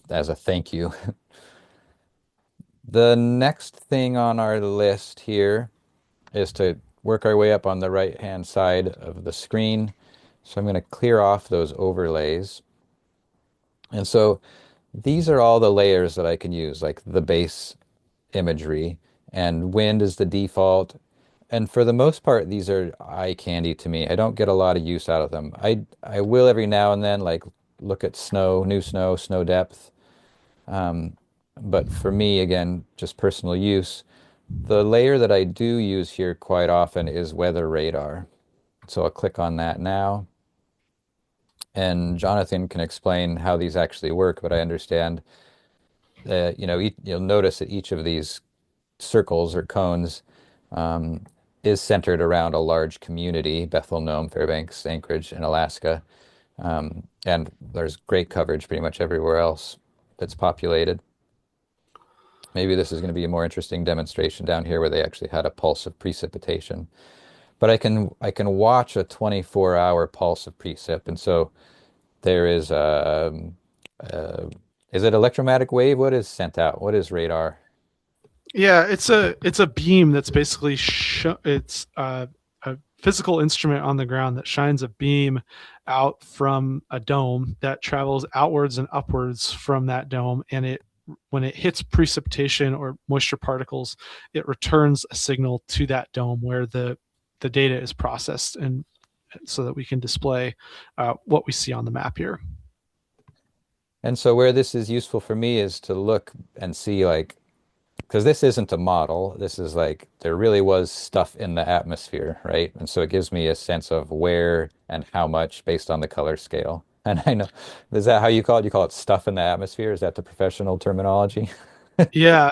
Speaker 2: as a thank you. The next thing on our list here is to work our way up on the right-hand side of the screen. So I'm going to clear off those overlays. And so these are all the layers that I can use, like the base imagery, and wind is the default. And for the most part, these are eye candy to me. I don't get a lot of use out of them. I will every now and then, like look at snow, new snow, snow depth. But for me, again, just personal use, the layer that I do use here quite often is weather radar. So I'll click on that now. And Jonathan can explain how these actually work, but I understand that, you'll notice that each of these circles or cones is centered around a large community, Bethel, Nome, Fairbanks, Anchorage, and Alaska. And there's great coverage pretty much everywhere else that's populated. Maybe this is going to be a more interesting demonstration down here where they actually had a pulse of precipitation. But I can watch a 24-hour pulse of precip, and so there is is it electromagnetic wave? What is sent out? What is radar?
Speaker 3: Yeah, it's a beam that's basically it's a physical instrument on the ground that shines a beam out from a dome that travels outwards and upwards from that dome, and when it hits precipitation or moisture particles, it returns a signal to that dome where the data is processed, and so that we can display what we see on the map here.
Speaker 2: And so where this is useful for me is to look and see, like, because this isn't a model, this is like there really was stuff in the atmosphere, right? And so it gives me a sense of where and how much based on the color scale. And I know, is that how you call it? You call it stuff in the atmosphere? Is that the professional terminology?
Speaker 3: Yeah,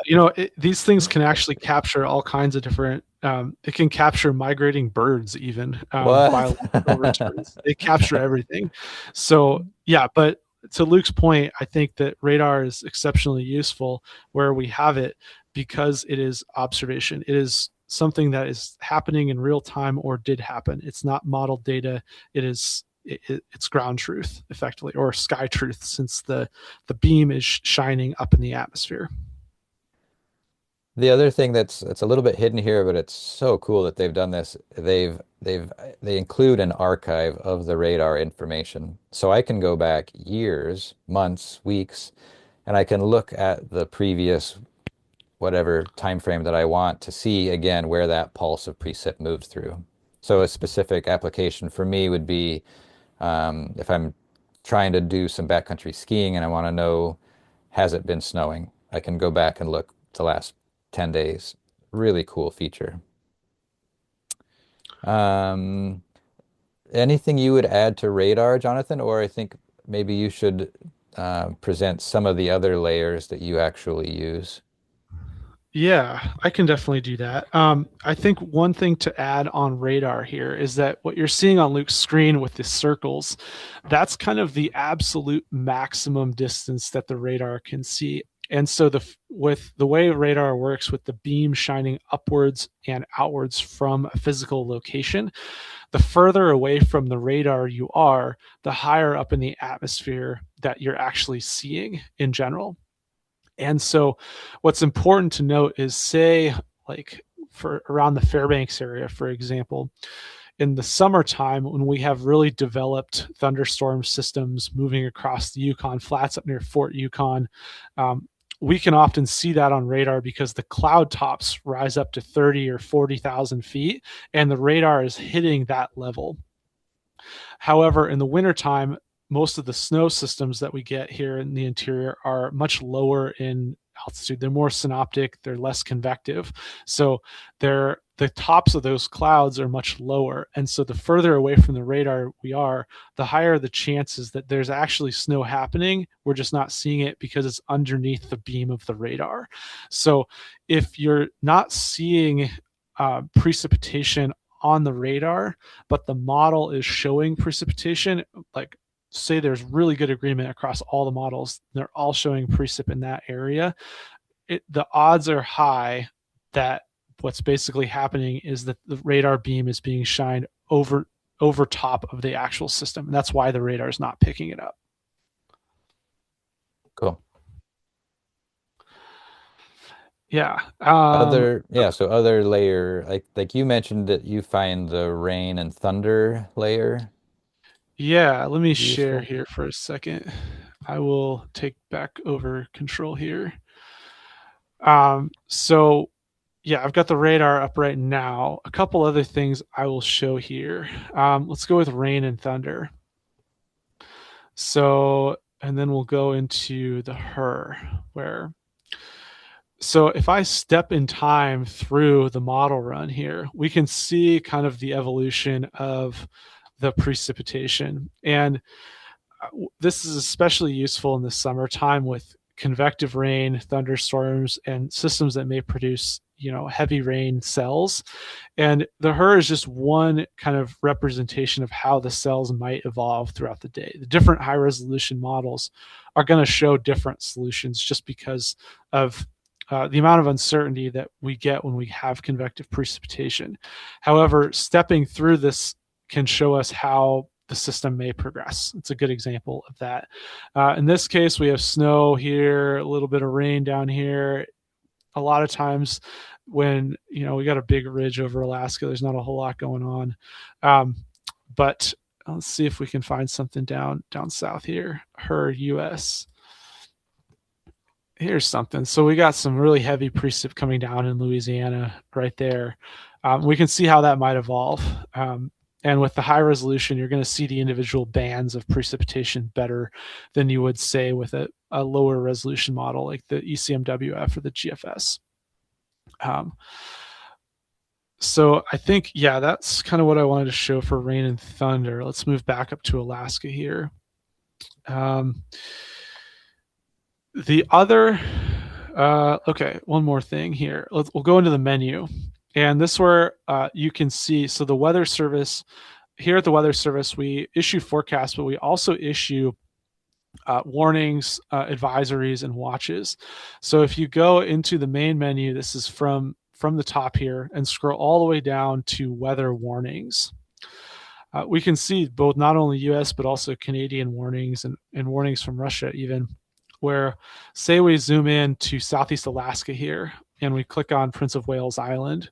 Speaker 3: these things can actually capture all kinds of different. It can capture migrating birds, even
Speaker 2: What?
Speaker 3: biological returns. They capture everything. So yeah, but to Luke's point, I think that radar is exceptionally useful where we have it because it is observation. It is something that is happening in real time or did happen. It's not modeled data. It is it's ground truth effectively, or sky truth, since the beam is shining up in the atmosphere.
Speaker 2: The other thing that's a little bit hidden here, but it's so cool that they've done this. They include an archive of the radar information. So I can go back years, months, weeks, and I can look at the previous whatever time frame that I want to see again where that pulse of precip moves through. So a specific application for me would be if I'm trying to do some backcountry skiing and I want to know, has it been snowing? I can go back and look the last 10 days. Really cool feature. Um, Anything you would add to radar, Jonathan? Or I think maybe you should present some of the other layers that you actually use.
Speaker 3: Yeah, I can definitely do that. I think one thing to add on radar here is that what you're seeing on Luke's screen with the circles, that's kind of the absolute maximum distance that the radar can see. And so with the way radar works, with the beam shining upwards and outwards from a physical location, the further away from the radar you are, the higher up in the atmosphere that you're actually seeing in general. And so what's important to note is, say, like for around the Fairbanks area, for example, in the summertime when we have really developed thunderstorm systems moving across the Yukon Flats up near Fort Yukon, we can often see that on radar because the cloud tops rise up to 30 or 40,000 feet, and the radar is hitting that level. However, in the wintertime, most of the snow systems that we get here in the interior are much lower in altitude. They're more synoptic, they're less convective. So the tops of those clouds are much lower. And so the further away from the radar we are, the higher the chances that there's actually snow happening. We're just not seeing it because it's underneath the beam of the radar. So if you're not seeing precipitation on the radar, but the model is showing precipitation, like say there's really good agreement across all the models, they're all showing precip in that area, the odds are high that what's basically happening is that the radar beam is being shined over top of the actual system. And that's why the radar is not picking it up.
Speaker 2: Cool.
Speaker 3: Yeah.
Speaker 2: So other layer, like you mentioned that you find the rain and thunder layer
Speaker 3: Yeah, let me share
Speaker 2: useful.
Speaker 3: here for a second. I will take back over control here. So yeah, I've got the radar up right now. A couple other things I will show here. Let's go with rain and thunder. So, and then we'll go into the so if I step in time through the model run here, we can see kind of the evolution of the precipitation. And this is especially useful in the summertime with convective rain, thunderstorms, and systems that may produce, heavy rain cells. And the HRRR is just one kind of representation of how the cells might evolve throughout the day. The different high resolution models are going to show different solutions just because of the amount of uncertainty that we get when we have convective precipitation. However, stepping through this can show us how the system may progress. It's a good example of that. In this case, we have snow here, a little bit of rain down here. A lot of times when, we got a big ridge over Alaska, there's not a whole lot going on. But let's see if we can find something down south here. HRRR US. Here's something. So we got some really heavy precip coming down in Louisiana right there. We can see how that might evolve. And with the high resolution, you're going to see the individual bands of precipitation better than you would say with a lower resolution model like the ECMWF or the GFS. So I think, yeah, that's kind of what I wanted to show for rain and thunder. Let's move back up to Alaska here. The other, okay, one more thing here. We'll go into the menu. And this is where you can see, so the Weather Service, here at the Weather Service, we issue forecasts, but we also issue warnings, advisories, and watches. So if you go into the main menu, this is from the top here, and scroll all the way down to weather warnings. we can see both not only US, but also Canadian warnings and warnings from Russia, even where, say, we zoom in to Southeast Alaska here and we click on Prince of Wales Island,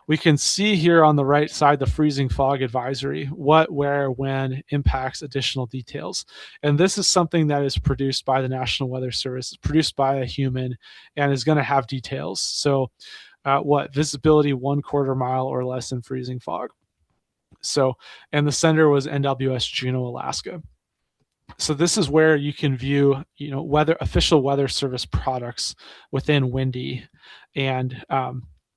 Speaker 3: we can see here on the right side the freezing fog advisory, what, where, when impacts additional details. And this is something that is produced by the National Weather Service, produced by a human, and is going to have details. So what visibility 1/4 mile or less in freezing fog. So, and the sender was NWS Juneau, Alaska. So this is where you can view, official weather service products within Windy. And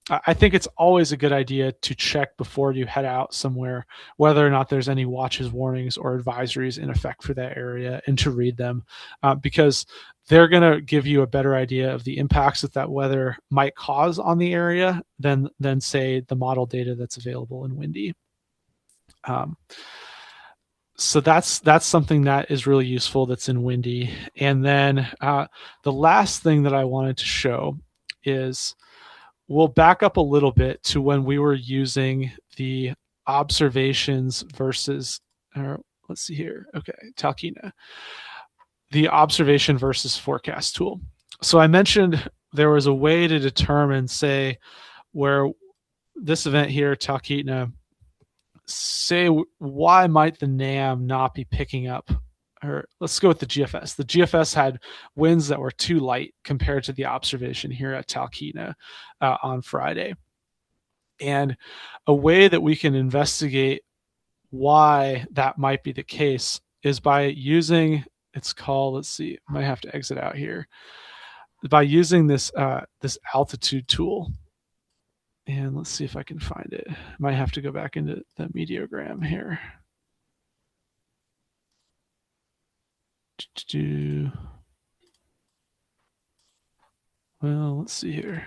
Speaker 3: I think it's always a good idea to check before you head out somewhere whether or not there's any watches, warnings, or advisories in effect for that area, and to read them because they're going to give you a better idea of the impacts that weather might cause on the area than say the model data that's available in Windy. So that's something that is really useful that's in Windy. And then the last thing that I wanted to show is we'll back up a little bit to when we were using the observations versus, let's see here. Okay, Talkeetna, the observation versus forecast tool. So I mentioned there was a way to determine, say, where this event here, Talkeetna, say why might the NAM not be picking up, or let's go with the GFS. The GFS had winds that were too light compared to the observation here at Talkeetna on Friday. And a way that we can investigate why that might be the case is by using, it's called, let's see, I might have to exit out here, by using this this altitude tool. And let's see if I can find it. Might have to go back into the meteogram here. Well, let's see here.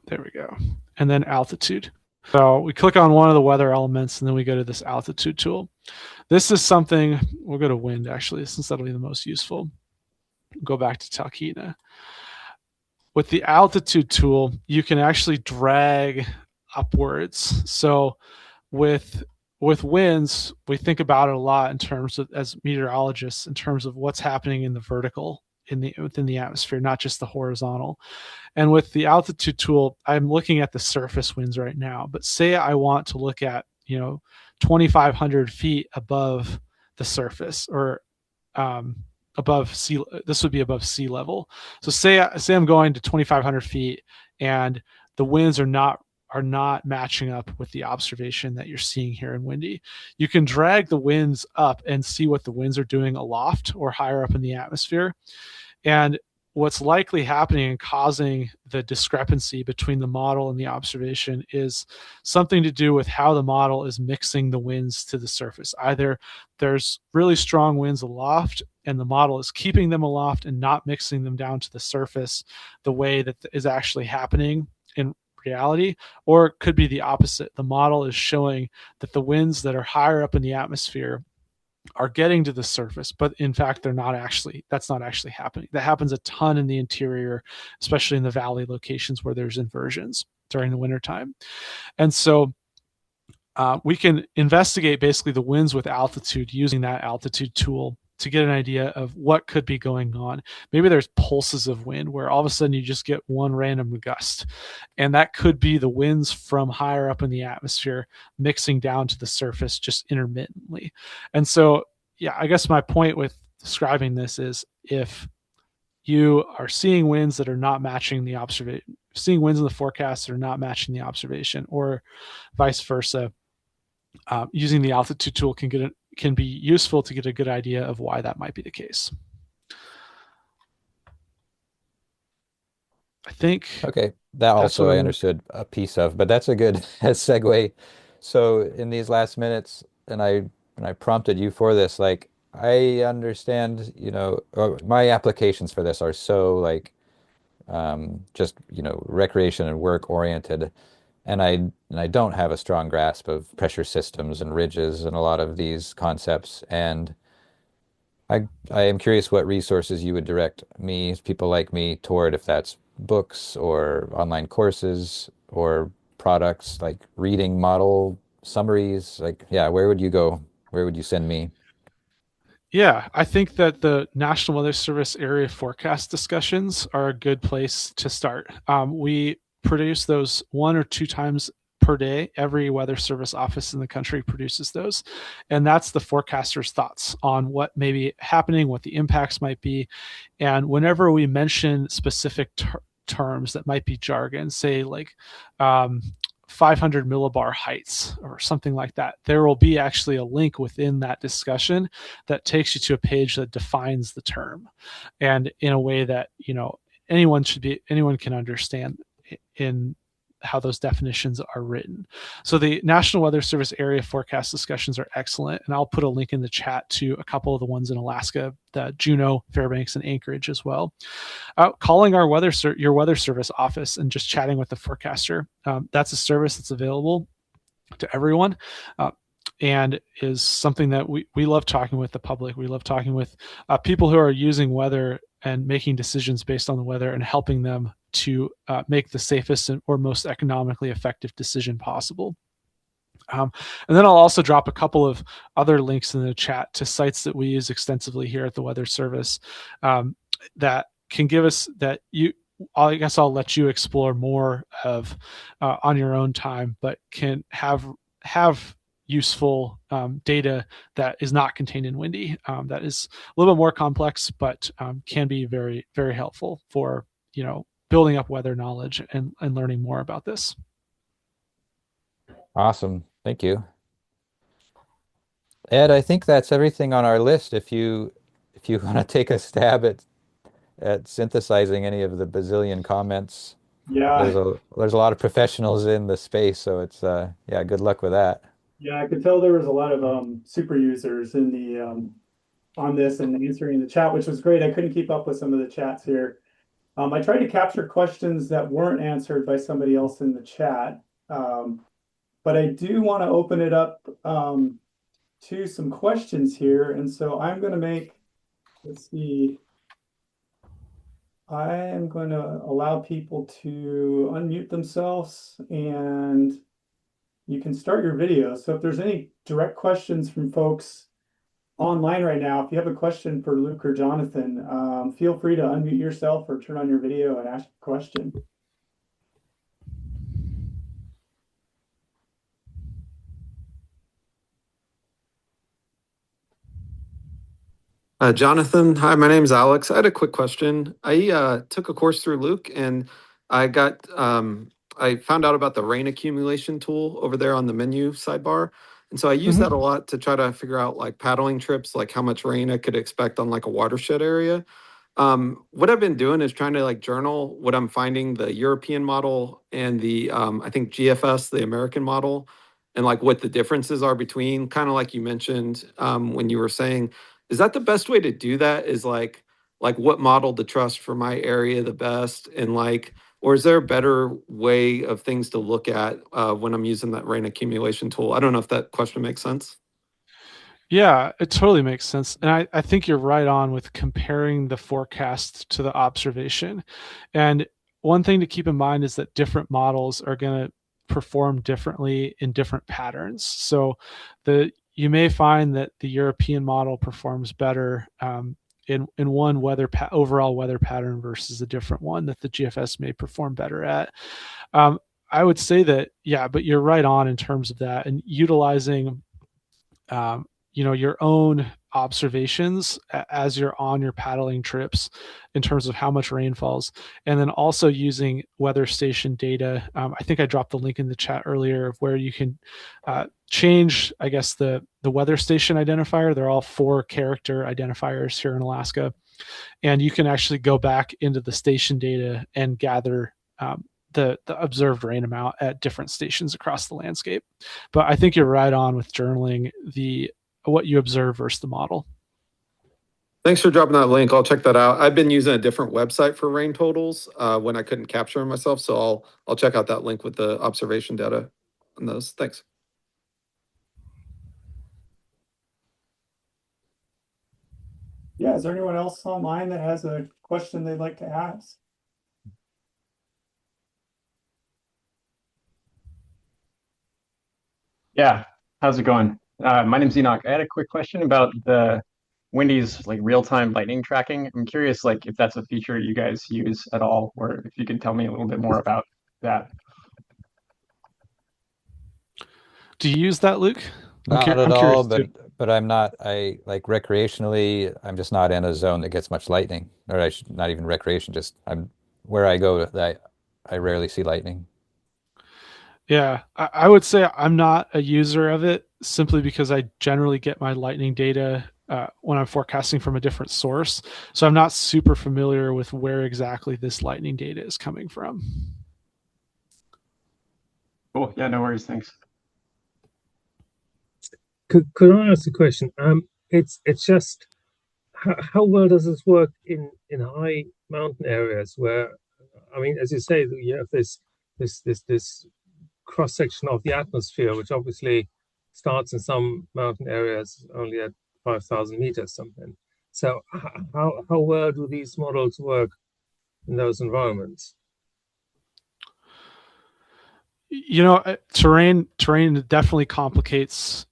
Speaker 3: There we go. And then altitude. So we click on one of the weather elements and then we go to this altitude tool. This is something, we'll go to wind actually, since that'll be the most useful. Go back to Talkeetna. With the altitude tool, you can actually drag upwards. So with winds, we think about it a lot in terms of, as meteorologists, in terms of what's happening in the vertical within the atmosphere, not just the horizontal. And with the altitude tool, I'm looking at the surface winds right now. But say I want to look at 2,500 feet above the surface, or above sea. This would be above sea level. So say I'm going to 2,500 feet, and the winds are not matching up with the observation that you're seeing here in Windy. You can drag the winds up and see what the winds are doing aloft or higher up in the atmosphere. And what's likely happening and causing the discrepancy between the model and the observation is something to do with how the model is mixing the winds to the surface. Either there's really strong winds aloft and the model is keeping them aloft and not mixing them down to the surface the way that is actually happening in reality, or it could be the opposite. The model is showing that the winds that are higher up in the atmosphere are getting to the surface, but in fact that's not actually happening. That happens a ton in the interior, especially in the valley locations where there's inversions during the wintertime. And so we can investigate basically the winds with altitude using that altitude tool to get an idea of what could be going on. Maybe there's pulses of wind where all of a sudden you just get one random gust, and that could be the winds from higher up in the atmosphere mixing down to the surface just intermittently. And so, yeah, I guess my point with describing this is, if you are seeing winds that are not matching the observation, seeing winds in the forecast that are not matching the observation, or vice versa, using the altitude tool can be useful to get a good idea of why that might be the case. I think.
Speaker 2: Okay, that also I understood a piece of, but that's a good segue. So in these last minutes, and I prompted you for this, like I understand, my applications for this are so like just, recreation and work oriented. And I don't have a strong grasp of pressure systems and ridges and a lot of these concepts. And I am curious what resources you would direct me, people like me, toward, if that's books or online courses or products, like reading model summaries? Like, yeah, where would you go? Where would you send me?
Speaker 3: Yeah, I think that the National Weather Service area forecast discussions are a good place to start. We produce those 1 or 2 times per day. Every weather service office in the country produces those. And that's the forecaster's thoughts on what may be happening, what the impacts might be. And whenever we mention specific terms that might be jargon, say like 500 millibar heights or something like that, there will be actually a link within that discussion that takes you to a page that defines the term, and in a way that anyone can understand in how those definitions are written. So the National Weather Service area forecast discussions are excellent, and I'll put a link in the chat to a couple of the ones in Alaska, the Juneau, Fairbanks, and Anchorage as well. Calling your weather service office and just chatting with the forecaster. That's a service that's available to everyone. And is something that we love talking with the public. We love talking with people who are using weather and making decisions based on the weather and helping them to make the safest or most economically effective decision possible. And then I'll also drop a couple of other links in the chat to sites that we use extensively here at the Weather Service that can give us I guess I'll let you explore more of on your own time, but can have useful data that is not contained in Windy. That is a little bit more complex, but can be very, very helpful for building up weather knowledge and learning more about this.
Speaker 2: Awesome. Thank you. Ed, I think that's everything on our list. If you want to take a stab at synthesizing any of the bazillion comments,
Speaker 1: Yeah,
Speaker 2: there's a lot of professionals in the space, so it's yeah, good luck with that.
Speaker 1: yeah, I could tell there was a lot of super users in the on this and answering the chat, which was great. I couldn't keep up with some of the chats here. I tried to capture questions that weren't answered by somebody else in the chat, but I do want to open it up to some questions here, and so I'm going to let's see. I am going to allow people to unmute themselves and you can start your video. So if there's any direct questions from folks online right now, if you have a question for Luc or Jonathan, feel free to unmute yourself or turn on your video and ask a question.
Speaker 4: Jonathan, hi, my name's Alex. I had a quick question. I took a course through Luke, and I found out about the rain accumulation tool over there on the menu sidebar. And so I use that a lot to try to figure out like paddling trips, like how much rain I could expect on like a watershed area. What I've been doing is trying to like journal what I'm finding, the European model and the I think GFS, the American model, and like what the differences are between, kind of like you mentioned when you were saying, is that the best way to do that? Is like what model to trust for my area the best, and like, or is there a better way of things to look at when I'm using that rain accumulation tool? I don't know if that question makes sense.
Speaker 3: Yeah, it totally makes sense. And I think you're right on with comparing the forecast to the observation. And one thing to keep in mind is that different models are going to perform differently in different patterns. So you may find that the European model performs better in one overall weather pattern versus a different one that the GFS may perform better at. I would say that, yeah, but you're right on in terms of that, and utilizing your own observations as you're on your paddling trips in terms of how much rain falls, and then also using weather station data. I think I dropped the link in the chat earlier of where you can change, I guess, the weather station identifier. They're all 4-character identifiers here in Alaska, and you can actually go back into the station data and gather the observed rain amount at different stations across the landscape. But I think you're right on with journaling what you observe versus the model.
Speaker 4: Thanks for dropping that link. I'll check that out. I've been using a different website for rain totals when I couldn't capture them myself, so I'll check out that link with the observation data on those. Thanks.
Speaker 1: Yeah, is there anyone else online that has a question they'd like to ask?
Speaker 5: Yeah, how's it going? My name's Enoch. I had a quick question about the Wendy's like real-time lightning tracking. I'm curious, like if that's a feature you guys use at all, or if you could tell me a little bit more about that.
Speaker 3: Do you use that, Luke?
Speaker 2: Not at
Speaker 3: I'm
Speaker 2: all,
Speaker 3: curious too.
Speaker 2: but I'm not, I like recreationally, I'm just not in a zone that gets much lightning. Or I should not even recreation, just I'm where I go that I rarely see lightning.
Speaker 3: Yeah, I would say I'm not a user of it simply because I generally get my lightning data when I'm forecasting from a different source. So I'm not super familiar with where exactly this lightning data is coming from.
Speaker 5: Cool. Yeah, no worries. Thanks.
Speaker 6: Could I ask a question? It's just how well does this work in high mountain areas where, I mean, as you say, you have this cross section of the atmosphere, which obviously starts in some mountain areas only at 5,000 meters something. So how well do these models work in those environments?
Speaker 3: Terrain definitely complicates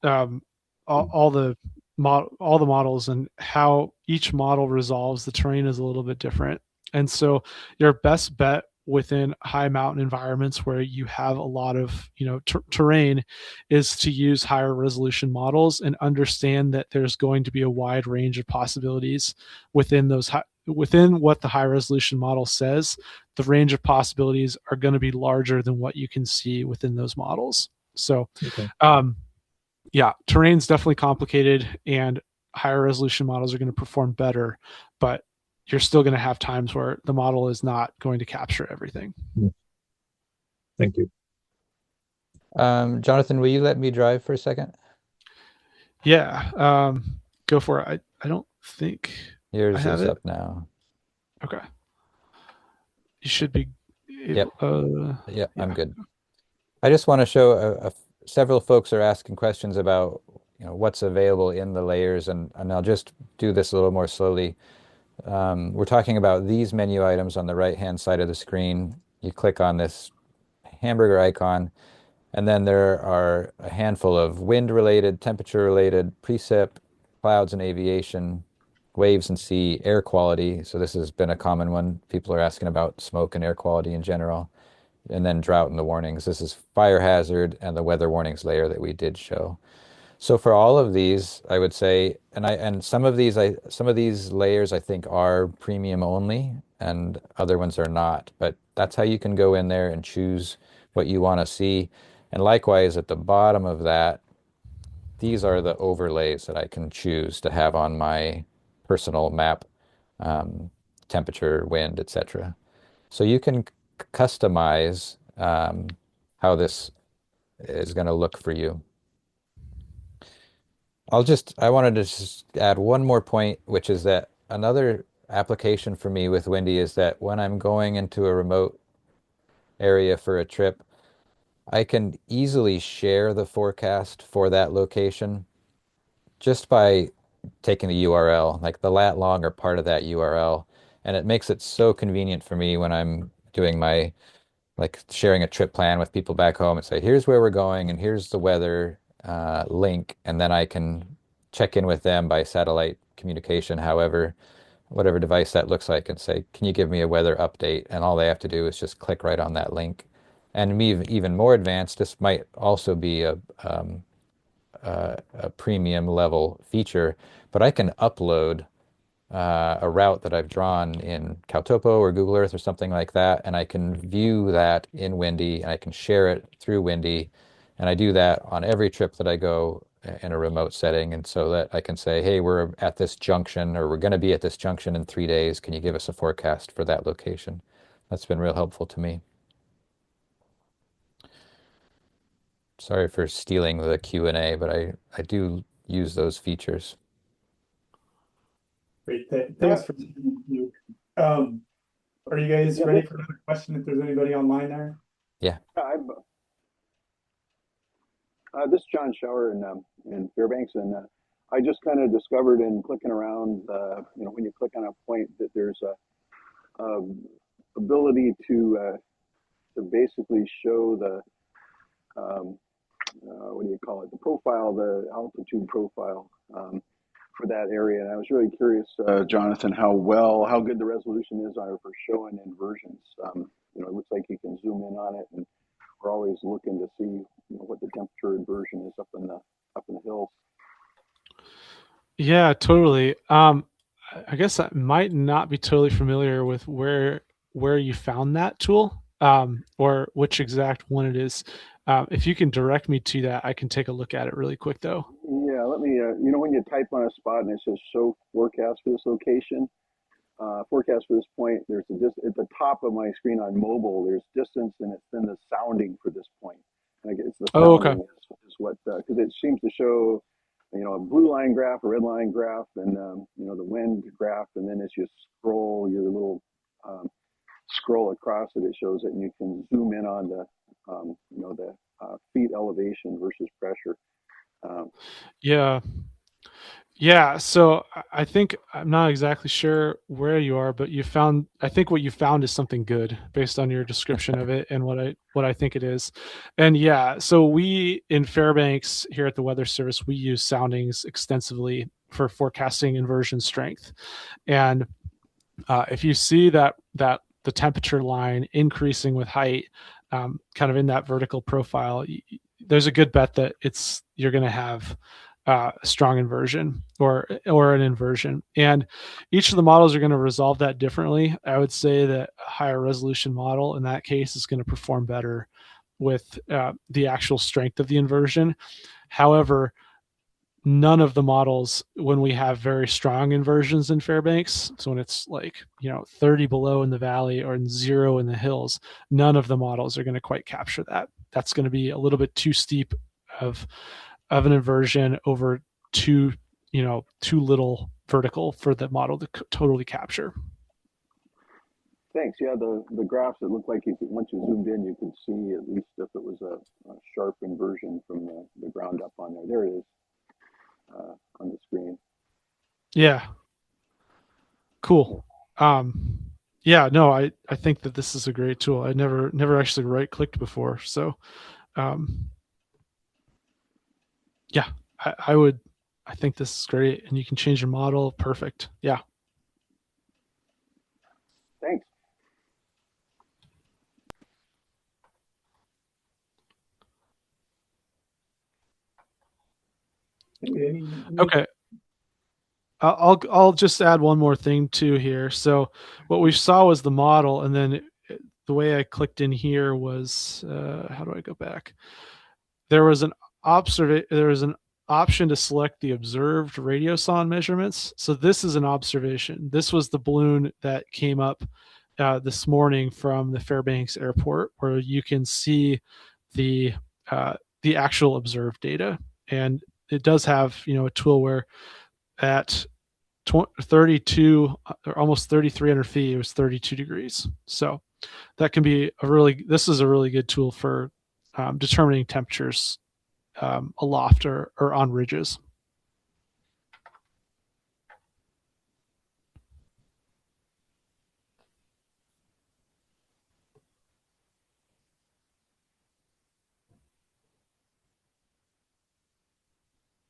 Speaker 3: all the models, and how each model resolves the terrain is a little bit different. And so your best bet within high mountain environments where you have a lot of terrain is to use higher resolution models and understand that there's going to be a wide range of possibilities within what the high resolution model says. The range of possibilities are going to be larger than what you can see within those models. So,
Speaker 6: Okay.
Speaker 3: yeah, terrain's definitely complicated, and higher resolution models are going to perform better, but you're still going to have times where the model is not going to capture everything.
Speaker 6: Thank you.
Speaker 2: Jonathan, will you let me drive for a second?
Speaker 3: Yeah, go for it. I don't think I
Speaker 2: Yours
Speaker 3: have
Speaker 2: is
Speaker 3: it.
Speaker 2: up now.
Speaker 3: Okay, you should be.
Speaker 2: Yep. Yeah, I'm
Speaker 3: Yeah.
Speaker 2: good. I just want to show several folks are asking questions about, what's available in the layers, and I'll just do this a little more slowly. We're talking about these menu items on the right-hand side of the screen. You click on this hamburger icon, and then there are a handful of wind-related, temperature-related, precip, clouds and aviation, waves and sea, air quality. So this has been a common one. People are asking about smoke and air quality in general. And then drought and the warnings. This is fire hazard and the weather warnings layer that we did show. So for all of these, I would say, and some of these layers I think are premium only, and other ones are not. But that's how you can go in there and choose what you want to see. And likewise, at the bottom of that, these are the overlays that I can choose to have on my personal map, um, temperature, wind, etc. So you can customize how this is going to look for you. I wanted to just add one more point, which is that another application for me with Windy is that when I'm going into a remote area for a trip, I can easily share the forecast for that location just by taking the URL, like the lat long or part of that URL. And it makes it so convenient for me when I'm doing my like sharing a trip plan with people back home and say, here's where we're going and here's the weather link. And then I can check in with them by satellite communication, whatever device that looks like, and say, can you give me a weather update? And all they have to do is just click right on that link. And even more advanced, this might also be a premium level feature, but I can upload a route that I've drawn in Caltopo or Google Earth or something like that, and I can view that in Windy, and I can share it through Windy, and I do that on every trip that I go in a remote setting, and so that I can say, hey, we're at this junction, or we're going to be at this junction in 3 days. Can you give us a forecast for that location? That's been real helpful to me. Sorry for stealing the Q&A, but I do use those features.
Speaker 1: Great, thanks for you. Are you guys ready for another question? If there's anybody online there?
Speaker 2: Yeah.
Speaker 7: This is John Shower in Fairbanks, and I just kind of discovered in clicking around, when you click on a point that there's a ability to basically show the what do you call it? The profile, the altitude profile for that area. And I was really curious, Jonathan, how good the resolution is on it for showing inversions. It looks like you can zoom in on it, and we're always looking to see what the temperature inversion is up in the hills.
Speaker 3: Yeah, totally. I guess I might not be totally familiar with where you found that tool, or which exact one it is. If you can direct me to that, I can take a look at it really quick though.
Speaker 7: Yeah, let me, when you type on a spot and it says show forecast for this location, forecast for this point, there's at the top of my screen on mobile, there's distance and it's then the sounding for this point. And it's the
Speaker 3: Oh, okay.
Speaker 7: sounding is what, because it seems to show, a blue line graph, a red line graph, and, the wind graph. And then as you scroll your little, scroll across it, it shows it, and you can zoom in on the, the feet elevation versus pressure.
Speaker 3: Yeah. Yeah, so I think I'm not exactly sure where you are, but I think what you found is something good based on your description of it and what I think it is. And yeah, so we in Fairbanks here at the Weather Service, we use soundings extensively for forecasting inversion strength. And if you see that the temperature line increasing with height, kind of in that vertical profile, there's a good bet that you're going to have a strong inversion or an inversion. And each of the models are going to resolve that differently. I would say that a higher resolution model in that case is going to perform better with the actual strength of the inversion. However, none of the models, when we have very strong inversions in Fairbanks, so when it's like 30 below in the valley or 0 in the hills, none of the models are going to quite capture that. That's going to be a little bit too steep of an inversion over too little vertical for the model to totally capture.
Speaker 7: Thanks. Yeah, the graphs, it looked like once you zoomed in, you could see at least if it was a sharp inversion from the ground up on there. There it is on the screen.
Speaker 3: Yeah. Cool. Yeah, no, I think that this is a great tool. I never actually right clicked before. So, yeah, I think this is great, and you can change your model. Perfect. Yeah.
Speaker 7: Thanks.
Speaker 3: Okay. I'll just add one more thing too here. So what we saw was the model, and then the way I clicked in here was how do I go back? There was an option to select the observed radiosonde measurements. So this is an observation. This was the balloon that came up this morning from the Fairbanks Airport, where you can see the actual observed data, and it does have a tool where at 32 or almost 3,300 feet, it was 32 degrees. So that can be this is a really good tool for determining temperatures aloft or on ridges.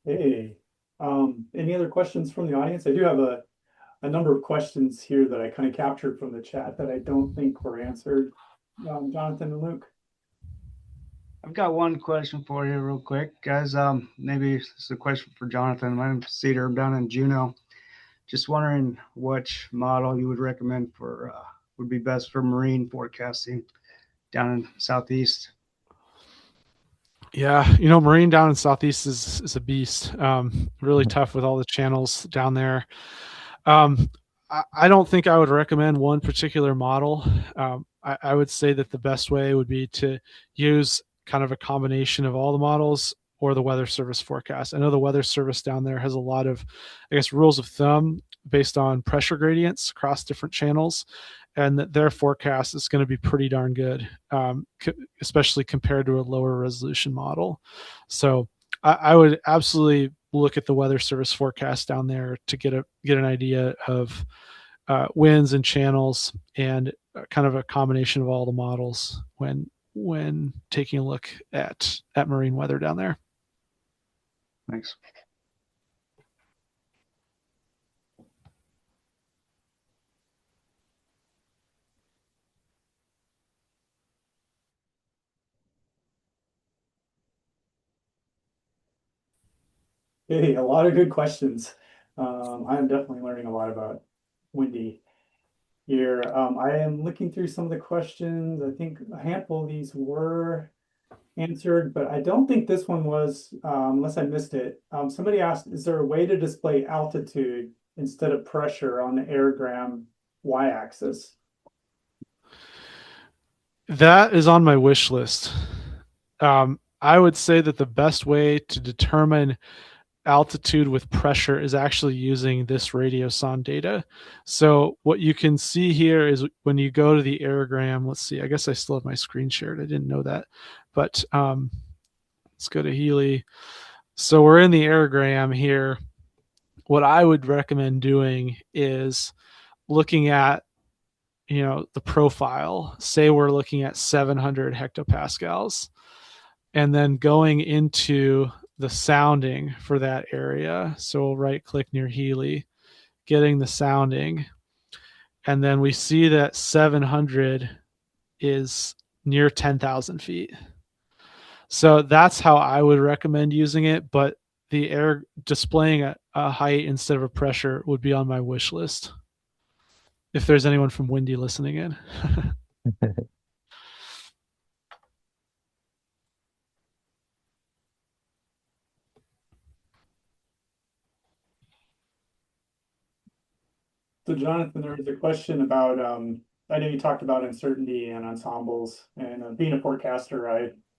Speaker 1: Hey, any other questions from the audience? I do have a number of questions here that I kind of captured from the chat that I don't think were answered. Jonathan and Luke.
Speaker 8: I've got one question for you real quick, guys. Maybe this is a question for Jonathan. My name's Cedar. I'm down in Juneau. Just wondering which model you would recommend would be best for marine forecasting down in Southeast.
Speaker 3: Yeah, marine down in Southeast is a beast. Really tough with all the channels down there. I don't think I would recommend one particular model. I would say that the best way would be to use kind of a combination of all the models or the Weather Service forecast. I know the Weather Service down there has a lot of, rules of thumb based on pressure gradients across different channels, and that their forecast is going to be pretty darn good, especially compared to a lower resolution model. So I would absolutely look at the Weather Service forecast down there to get an idea of winds and channels, and kind of a combination of all the models when taking a look at marine weather down there.
Speaker 8: Thanks.
Speaker 1: Hey, a lot of good questions. I'm definitely learning a lot about windy here. I am looking through some of the questions. I think a handful of these were answered, but I don't think this one was, unless I missed it. Somebody asked, is there a way to display altitude instead of pressure on the airgram y-axis?
Speaker 3: That is on my wish list. I would say that the best way to determine altitude with pressure is actually using this radiosonde data. So what you can see here is when you go to the aerogram, let's see, I guess I still have my screen shared. I didn't know that, but let's go to Healy. So we're in the aerogram here. What I would recommend doing is looking at, the profile. Say we're looking at 700 hectopascals, and then going into the sounding for that area. So we'll right click near Healy, getting the sounding. And then we see that 700 is near 10,000 feet. So that's how I would recommend using it. But the air displaying a height instead of a pressure would be on my wish list. If there's anyone from Windy listening in.
Speaker 1: So Jonathan, there was a question about, I know you talked about uncertainty and ensembles, and being a forecaster,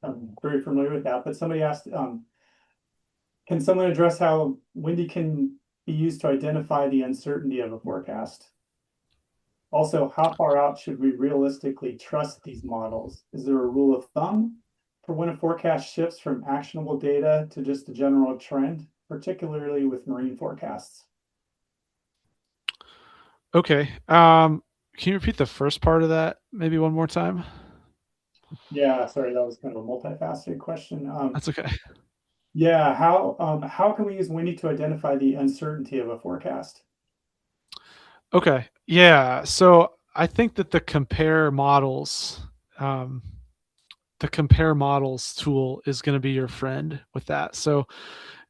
Speaker 1: I'm very familiar with that, but somebody asked, can someone address how windy can be used to identify the uncertainty of a forecast? Also, how far out should we realistically trust these models? Is there a rule of thumb for when a forecast shifts from actionable data to just a general trend, particularly with marine forecasts?
Speaker 3: Okay. Can you repeat the first part of that maybe one more time?
Speaker 1: Yeah, sorry, that was kind of a multifaceted question.
Speaker 3: That's okay.
Speaker 1: Yeah, how can we use windy to identify the uncertainty of a forecast?
Speaker 3: Okay. Yeah. So I think that the compare models, tool is going to be your friend with that. So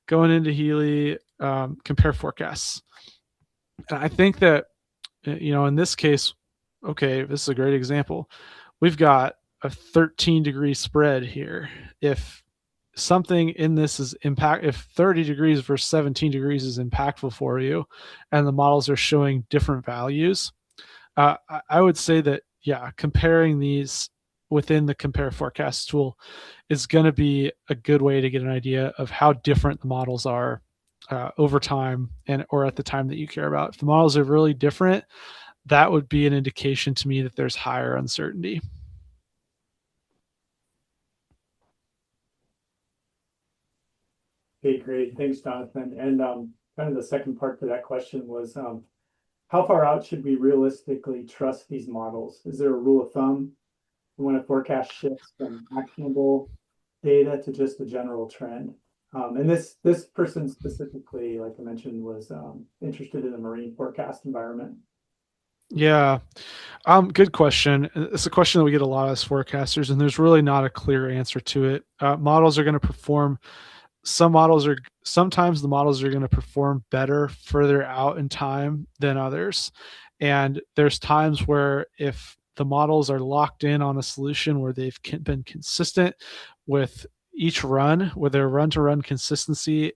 Speaker 3: going into Healy, compare forecasts. And I think that, in this case, okay, this is a great example. We've got a 13-degree spread here. If something in this is if 30 degrees versus 17 degrees is impactful for you, and the models are showing different values, I would say that, yeah, comparing these within the compare forecast tool is going to be a good way to get an idea of how different the models are over time or at the time that you care about. If the models are really different, that would be an indication to me that there's higher uncertainty.
Speaker 1: Okay, great. Thanks, Jonathan. And kind of the second part to that question was, how far out should we realistically trust these models? Is there a rule of thumb when a forecast shifts from actionable data to just a general trend? And this person specifically, like I mentioned, was interested in the marine forecast environment.
Speaker 3: Yeah. Good question. It's a question that we get a lot as forecasters, and there's really not a clear answer to it. Models are going to perform. Sometimes the models are going to perform better further out in time than others. And there's times where if the models are locked in on a solution where they've been consistent with each run, where their run-to-run consistency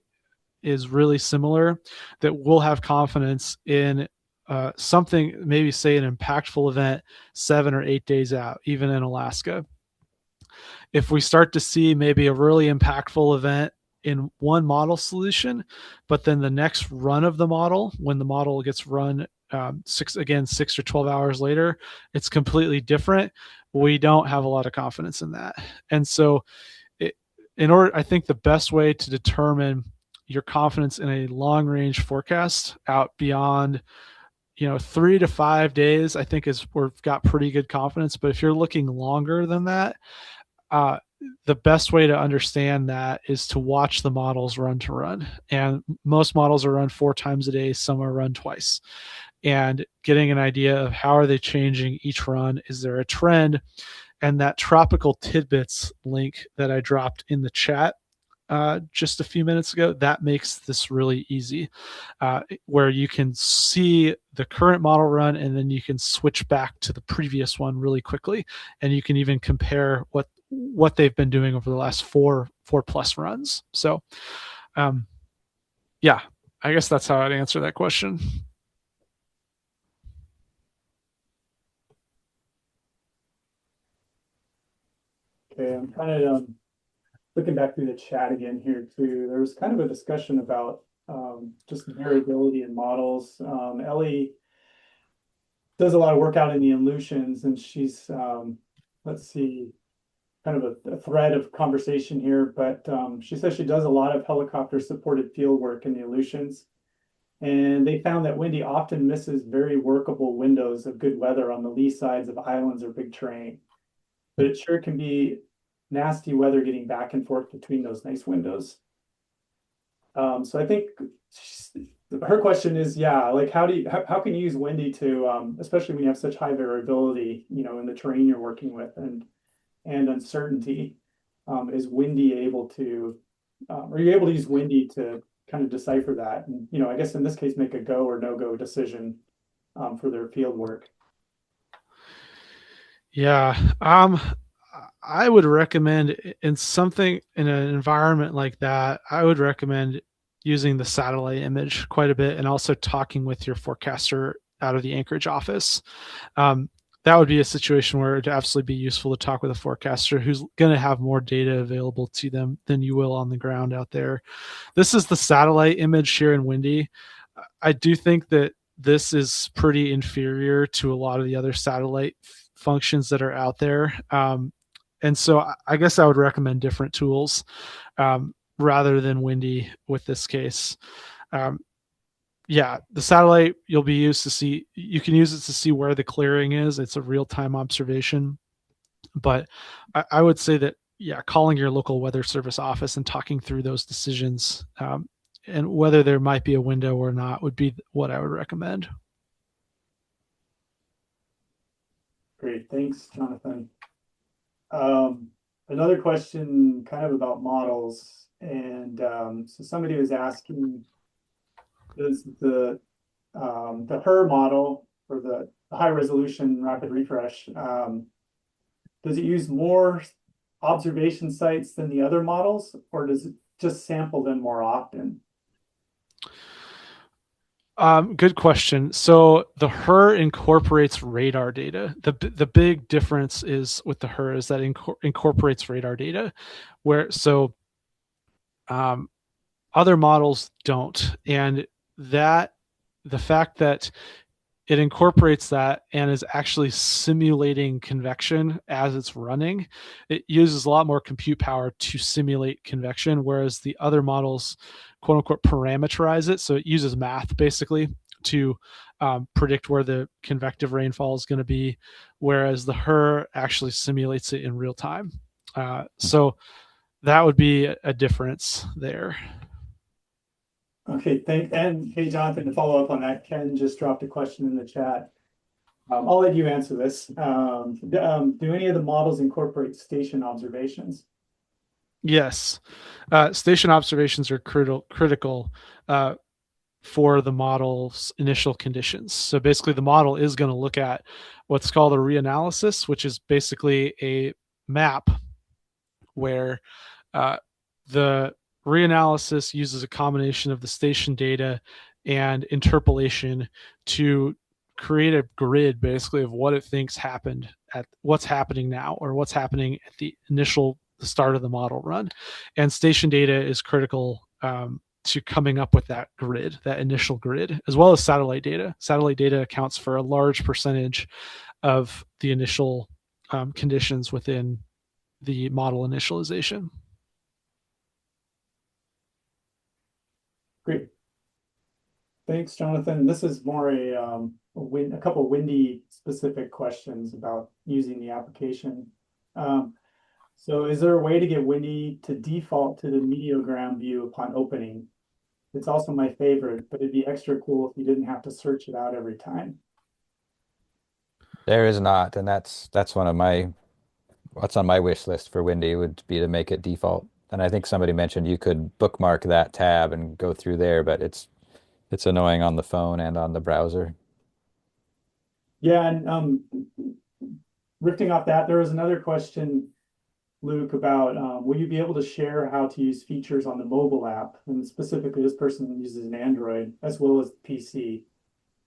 Speaker 3: is really similar, that we'll have confidence in something, maybe say an impactful event 7 or 8 days out, even in Alaska. If we start to see maybe a really impactful event in one model solution, but then the next run of the model, when the model gets run 6 or 12 hours later, it's completely different. We don't have a lot of confidence in that. And so I think the best way to determine your confidence in a long range forecast out beyond 3 to 5 days, I think we've got pretty good confidence. But if you're looking longer than that, the best way to understand that is to watch the models run to run. And most models are run 4 times a day, some are run twice. And getting an idea of how are they changing each run, is there a trend? And that tropical tidbits link that I dropped in the chat just a few minutes ago, that makes this really easy, where you can see the current model run and then you can switch back to the previous one really quickly, and you can even compare what they've been doing over the last four plus runs. So yeah, I guess that's how I'd answer that question.
Speaker 1: Okay, I'm kind of looking back through the chat again here too. There was kind of a discussion about just variability in models. Ellie does a lot of work out in the Aleutians, and she's let's see, kind of a thread of conversation here, but she says she does a lot of helicopter supported field work in the Aleutians. And they found that Windy often misses very workable windows of good weather on the lee sides of islands or big terrain. But it sure can be nasty weather getting back and forth between those nice windows. So I think her question is, yeah, like how can you use Windy to, especially when you have such high variability, in the terrain you're working with and uncertainty, is Windy able to, are you able to use Windy to kind of decipher that? And, I guess in this case, make a go or no go decision for their field work.
Speaker 3: Yeah. I would recommend in an environment like that, I would recommend using the satellite image quite a bit and also talking with your forecaster out of the Anchorage office. That would be a situation where it'd absolutely be useful to talk with a forecaster who's going to have more data available to them than you will on the ground out there. This is the satellite image here in Windy. I do think that this is pretty inferior to a lot of the other satellite functions that are out there. And so I guess I would recommend different tools rather than Windy with this case. Yeah, the satellite you can use it to see where the clearing is. It's a real-time observation. But I would say that, yeah, calling your local weather service office and talking through those decisions and whether there might be a window or not would be what I would recommend.
Speaker 1: Great, thanks, Jonathan. Another question kind of about models. And so somebody was asking, does the HER model or the high resolution rapid refresh, does it use more observation sites than the other models, or does it just sample them more often?
Speaker 3: Good question. So the HER incorporates radar data. The big difference is with the HER is that incorporates radar data, other models don't. And the fact that it incorporates that and is actually simulating convection as it's running, it uses a lot more compute power to simulate convection, whereas the other models, quote unquote, parameterize it. So it uses math basically to predict where the convective rainfall is going to be, whereas the HER actually simulates it in real time. So that would be a difference there.
Speaker 1: Okay, hey, Jonathan, to follow up on that, Ken just dropped a question in the chat. I'll let you answer this. Do any of the models incorporate station observations?
Speaker 3: Yes. Station observations are critical for the model's initial conditions. So basically the model is going to look at what's called a reanalysis, which is basically a map where the reanalysis uses a combination of the station data and interpolation to create a grid basically of what it thinks happened at what's happening now or what's happening at the start of the model run. And station data is critical to coming up with that grid, that initial grid, as well as satellite data. Satellite data accounts for a large percentage of the initial conditions within the model initialization.
Speaker 1: Great. Thanks, Jonathan. This is more a couple Windy specific questions about using the application. So is there a way to get windy to default to the meteogram view upon opening? It's also my favorite, but it'd be extra cool if you didn't have to search it out every time.
Speaker 2: There is not, and that's one of my what's on my wish list for Windy would be to make it default. And I think somebody mentioned you could bookmark that tab and go through there, but it's annoying on the phone and on the browser.
Speaker 1: Yeah, and riffing off that, there was another question, Luke, about will you be able to share how to use features on the mobile app? And specifically, this person uses an Android as well as PC.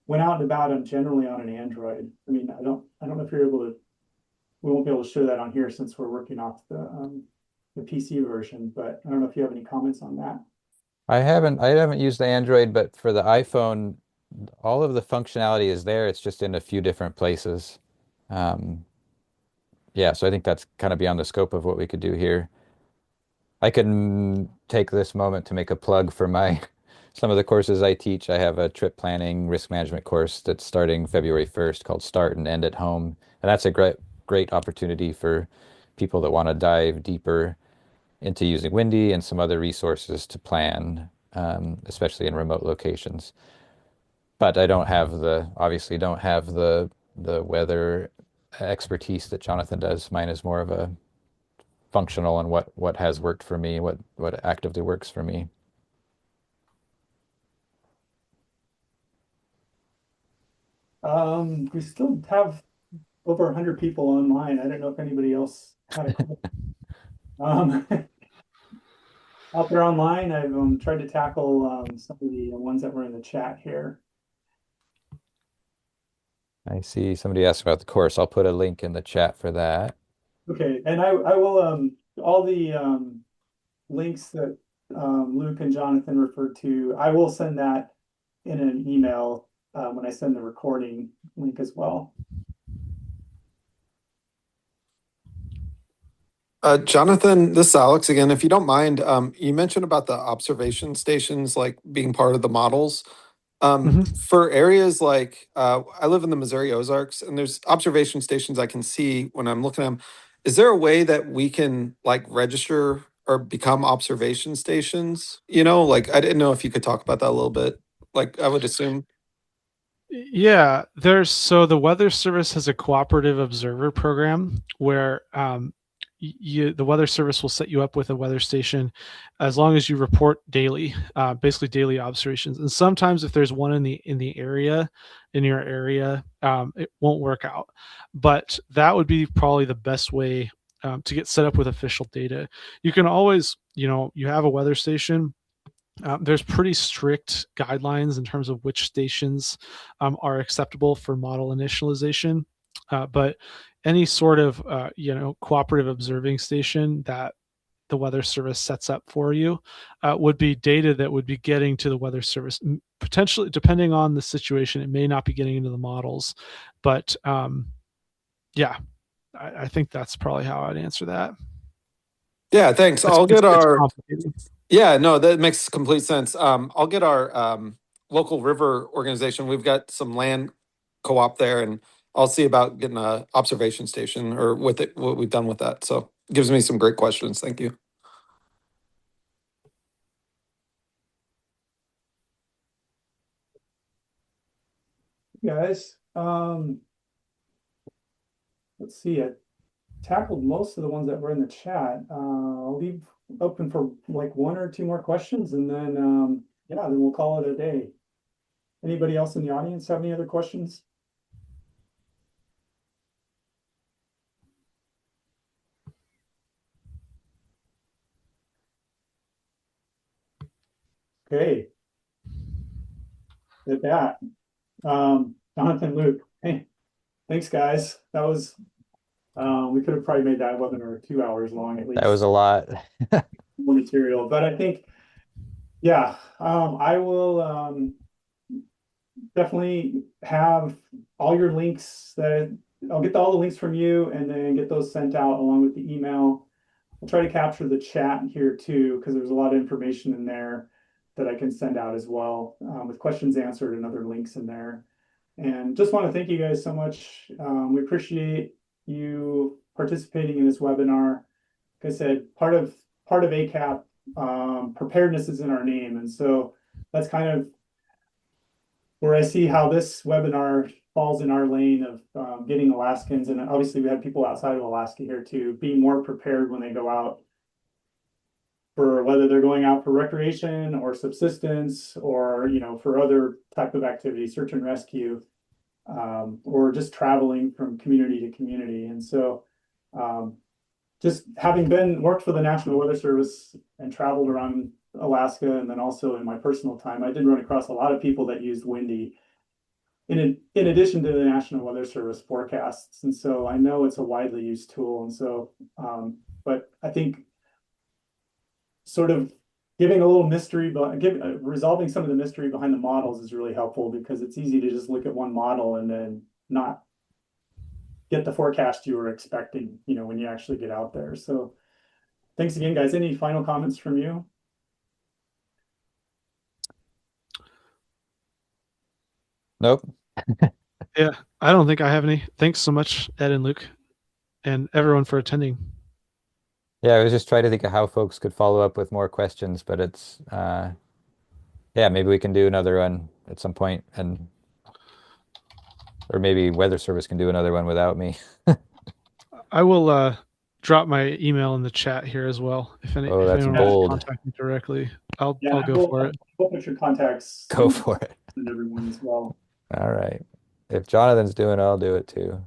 Speaker 1: When out and about, I'm generally on an Android. I mean, I don't know if you're able to. We won't be able to show that on here since we're working off the PC version. But I don't know if you have any comments on that.
Speaker 2: I haven't used the Android, but for the iPhone, all of the functionality is there. It's just in a few different places. Um, yeah, so I think that's kind of beyond the scope of what we could do here. I can take this moment to make a plug for my some of the courses I teach. I have a trip planning risk management course that's starting February 1st called Start and End at Home. And that's a great opportunity for people that want to dive deeper into using Windy and some other resources to plan, especially in remote locations. But I don't have obviously don't have the weather expertise that Jonathan does. Mine is more of a functional and what has worked for me, what actively works for me.
Speaker 1: We still have over 100 people online. I don't know if anybody else had a question. Um, out there online, I've tried to tackle some of the ones that were in the chat here.
Speaker 2: I see somebody asked about the course. I'll put a link in the chat for that.
Speaker 1: Okay, and I will all the links that Luke and Jonathan referred to, I will send that in an email when I send the recording link as well.
Speaker 4: Jonathan, this is Alex again. If you don't mind, you mentioned about the observation stations like being part of the models. For areas like I live in the Missouri Ozarks, and there's observation stations I can see when I'm looking at them. Is there a way that we can like register or become observation stations? You know, like I didn't know if you could talk about that a little bit. Like I would assume.
Speaker 3: Yeah, so the Weather Service has a cooperative observer program where the Weather Service will set you up with a weather station as long as you report daily, basically daily observations. And sometimes if there's one in the area, in your area, it won't work out. But that would be probably the best way to get set up with official data. You can always, you have a weather station. There's pretty strict guidelines in terms of which stations are acceptable for model initialization, but any sort of cooperative observing station that the Weather Service sets up for you would be data that would be getting to the Weather Service. Potentially, depending on the situation, it may not be getting into the models, but yeah, I think that's probably how I'd answer that.
Speaker 4: Yeah, thanks.
Speaker 3: It's,
Speaker 4: I'll get
Speaker 3: it's
Speaker 4: our.
Speaker 3: complicated.
Speaker 4: Yeah, no, that makes complete sense. I'll get our local river organization. We've got some land co-op there, and I'll see about getting a observation station or with it what we've done with that. So it gives me some great questions. Thank you.
Speaker 1: Guys, let's see. I tackled most of the ones that were in the chat. I'll leave open for like one or two more questions, and then yeah, then we'll call it a day. Anybody else in the audience have any other questions? Okay. With that, Jonathan, Luke, hey, thanks guys. That was we could have probably made that webinar 2 hours long at least.
Speaker 2: That was a lot.
Speaker 1: More material, but I think, yeah, I will definitely have all your links that I'll get all the links from you and then get those sent out along with the email. I'll try to capture the chat here too, because there's a lot of information in there that I can send out as well with questions answered and other links in there. And just want to thank you guys so much. We appreciate you participating in this webinar. like I said, part of ACCAP, preparedness is in our name. And so that's kind of where I see how this webinar falls in our lane of getting Alaskans. And obviously we have people outside of Alaska here too, being more prepared when they go out, for whether they're going out for recreation or subsistence, or, you know, for other type of activity, search and rescue, or just traveling from community to community. And so just having worked for the National Weather Service and traveled around Alaska, and then also in my personal time, I did run across a lot of people that used Windy in addition to the National Weather Service forecasts. And so I know it's a widely used tool. And so, but I think sort of giving a little mystery, but resolving some of the mystery behind the models is really helpful, because it's easy to just look at one model and then not get the forecast you were expecting, you know, when you actually get out there. So thanks again, guys. Any final comments from you?
Speaker 2: Nope.
Speaker 3: Yeah, I don't think I have any. Thanks so much, Ed and Luke, and everyone for attending.
Speaker 2: Yeah, I was just trying to think of how folks could follow up with more questions, but it's yeah, maybe we can do another one at some point, and or maybe Weather Service can do another one without me.
Speaker 3: I will drop my email in the chat here as well. If
Speaker 2: Oh, that's
Speaker 3: anyone
Speaker 2: bold.
Speaker 3: wants to contact me directly, I'll
Speaker 1: Yeah,
Speaker 3: go for it.
Speaker 1: We'll put your contacts.
Speaker 2: Go for it.
Speaker 1: And everyone as well.
Speaker 2: All right. If Jonathan's doing it, I'll do it too.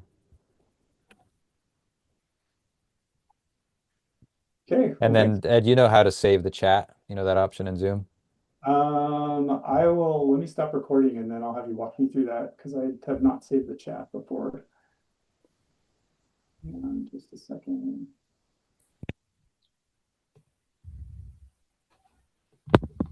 Speaker 1: Okay.
Speaker 2: And then Ed, you know how to save the chat, you know that option in Zoom?
Speaker 1: I will, let me stop recording and then I'll have you walk me through that, because I have not saved the chat before. Hang on just a second.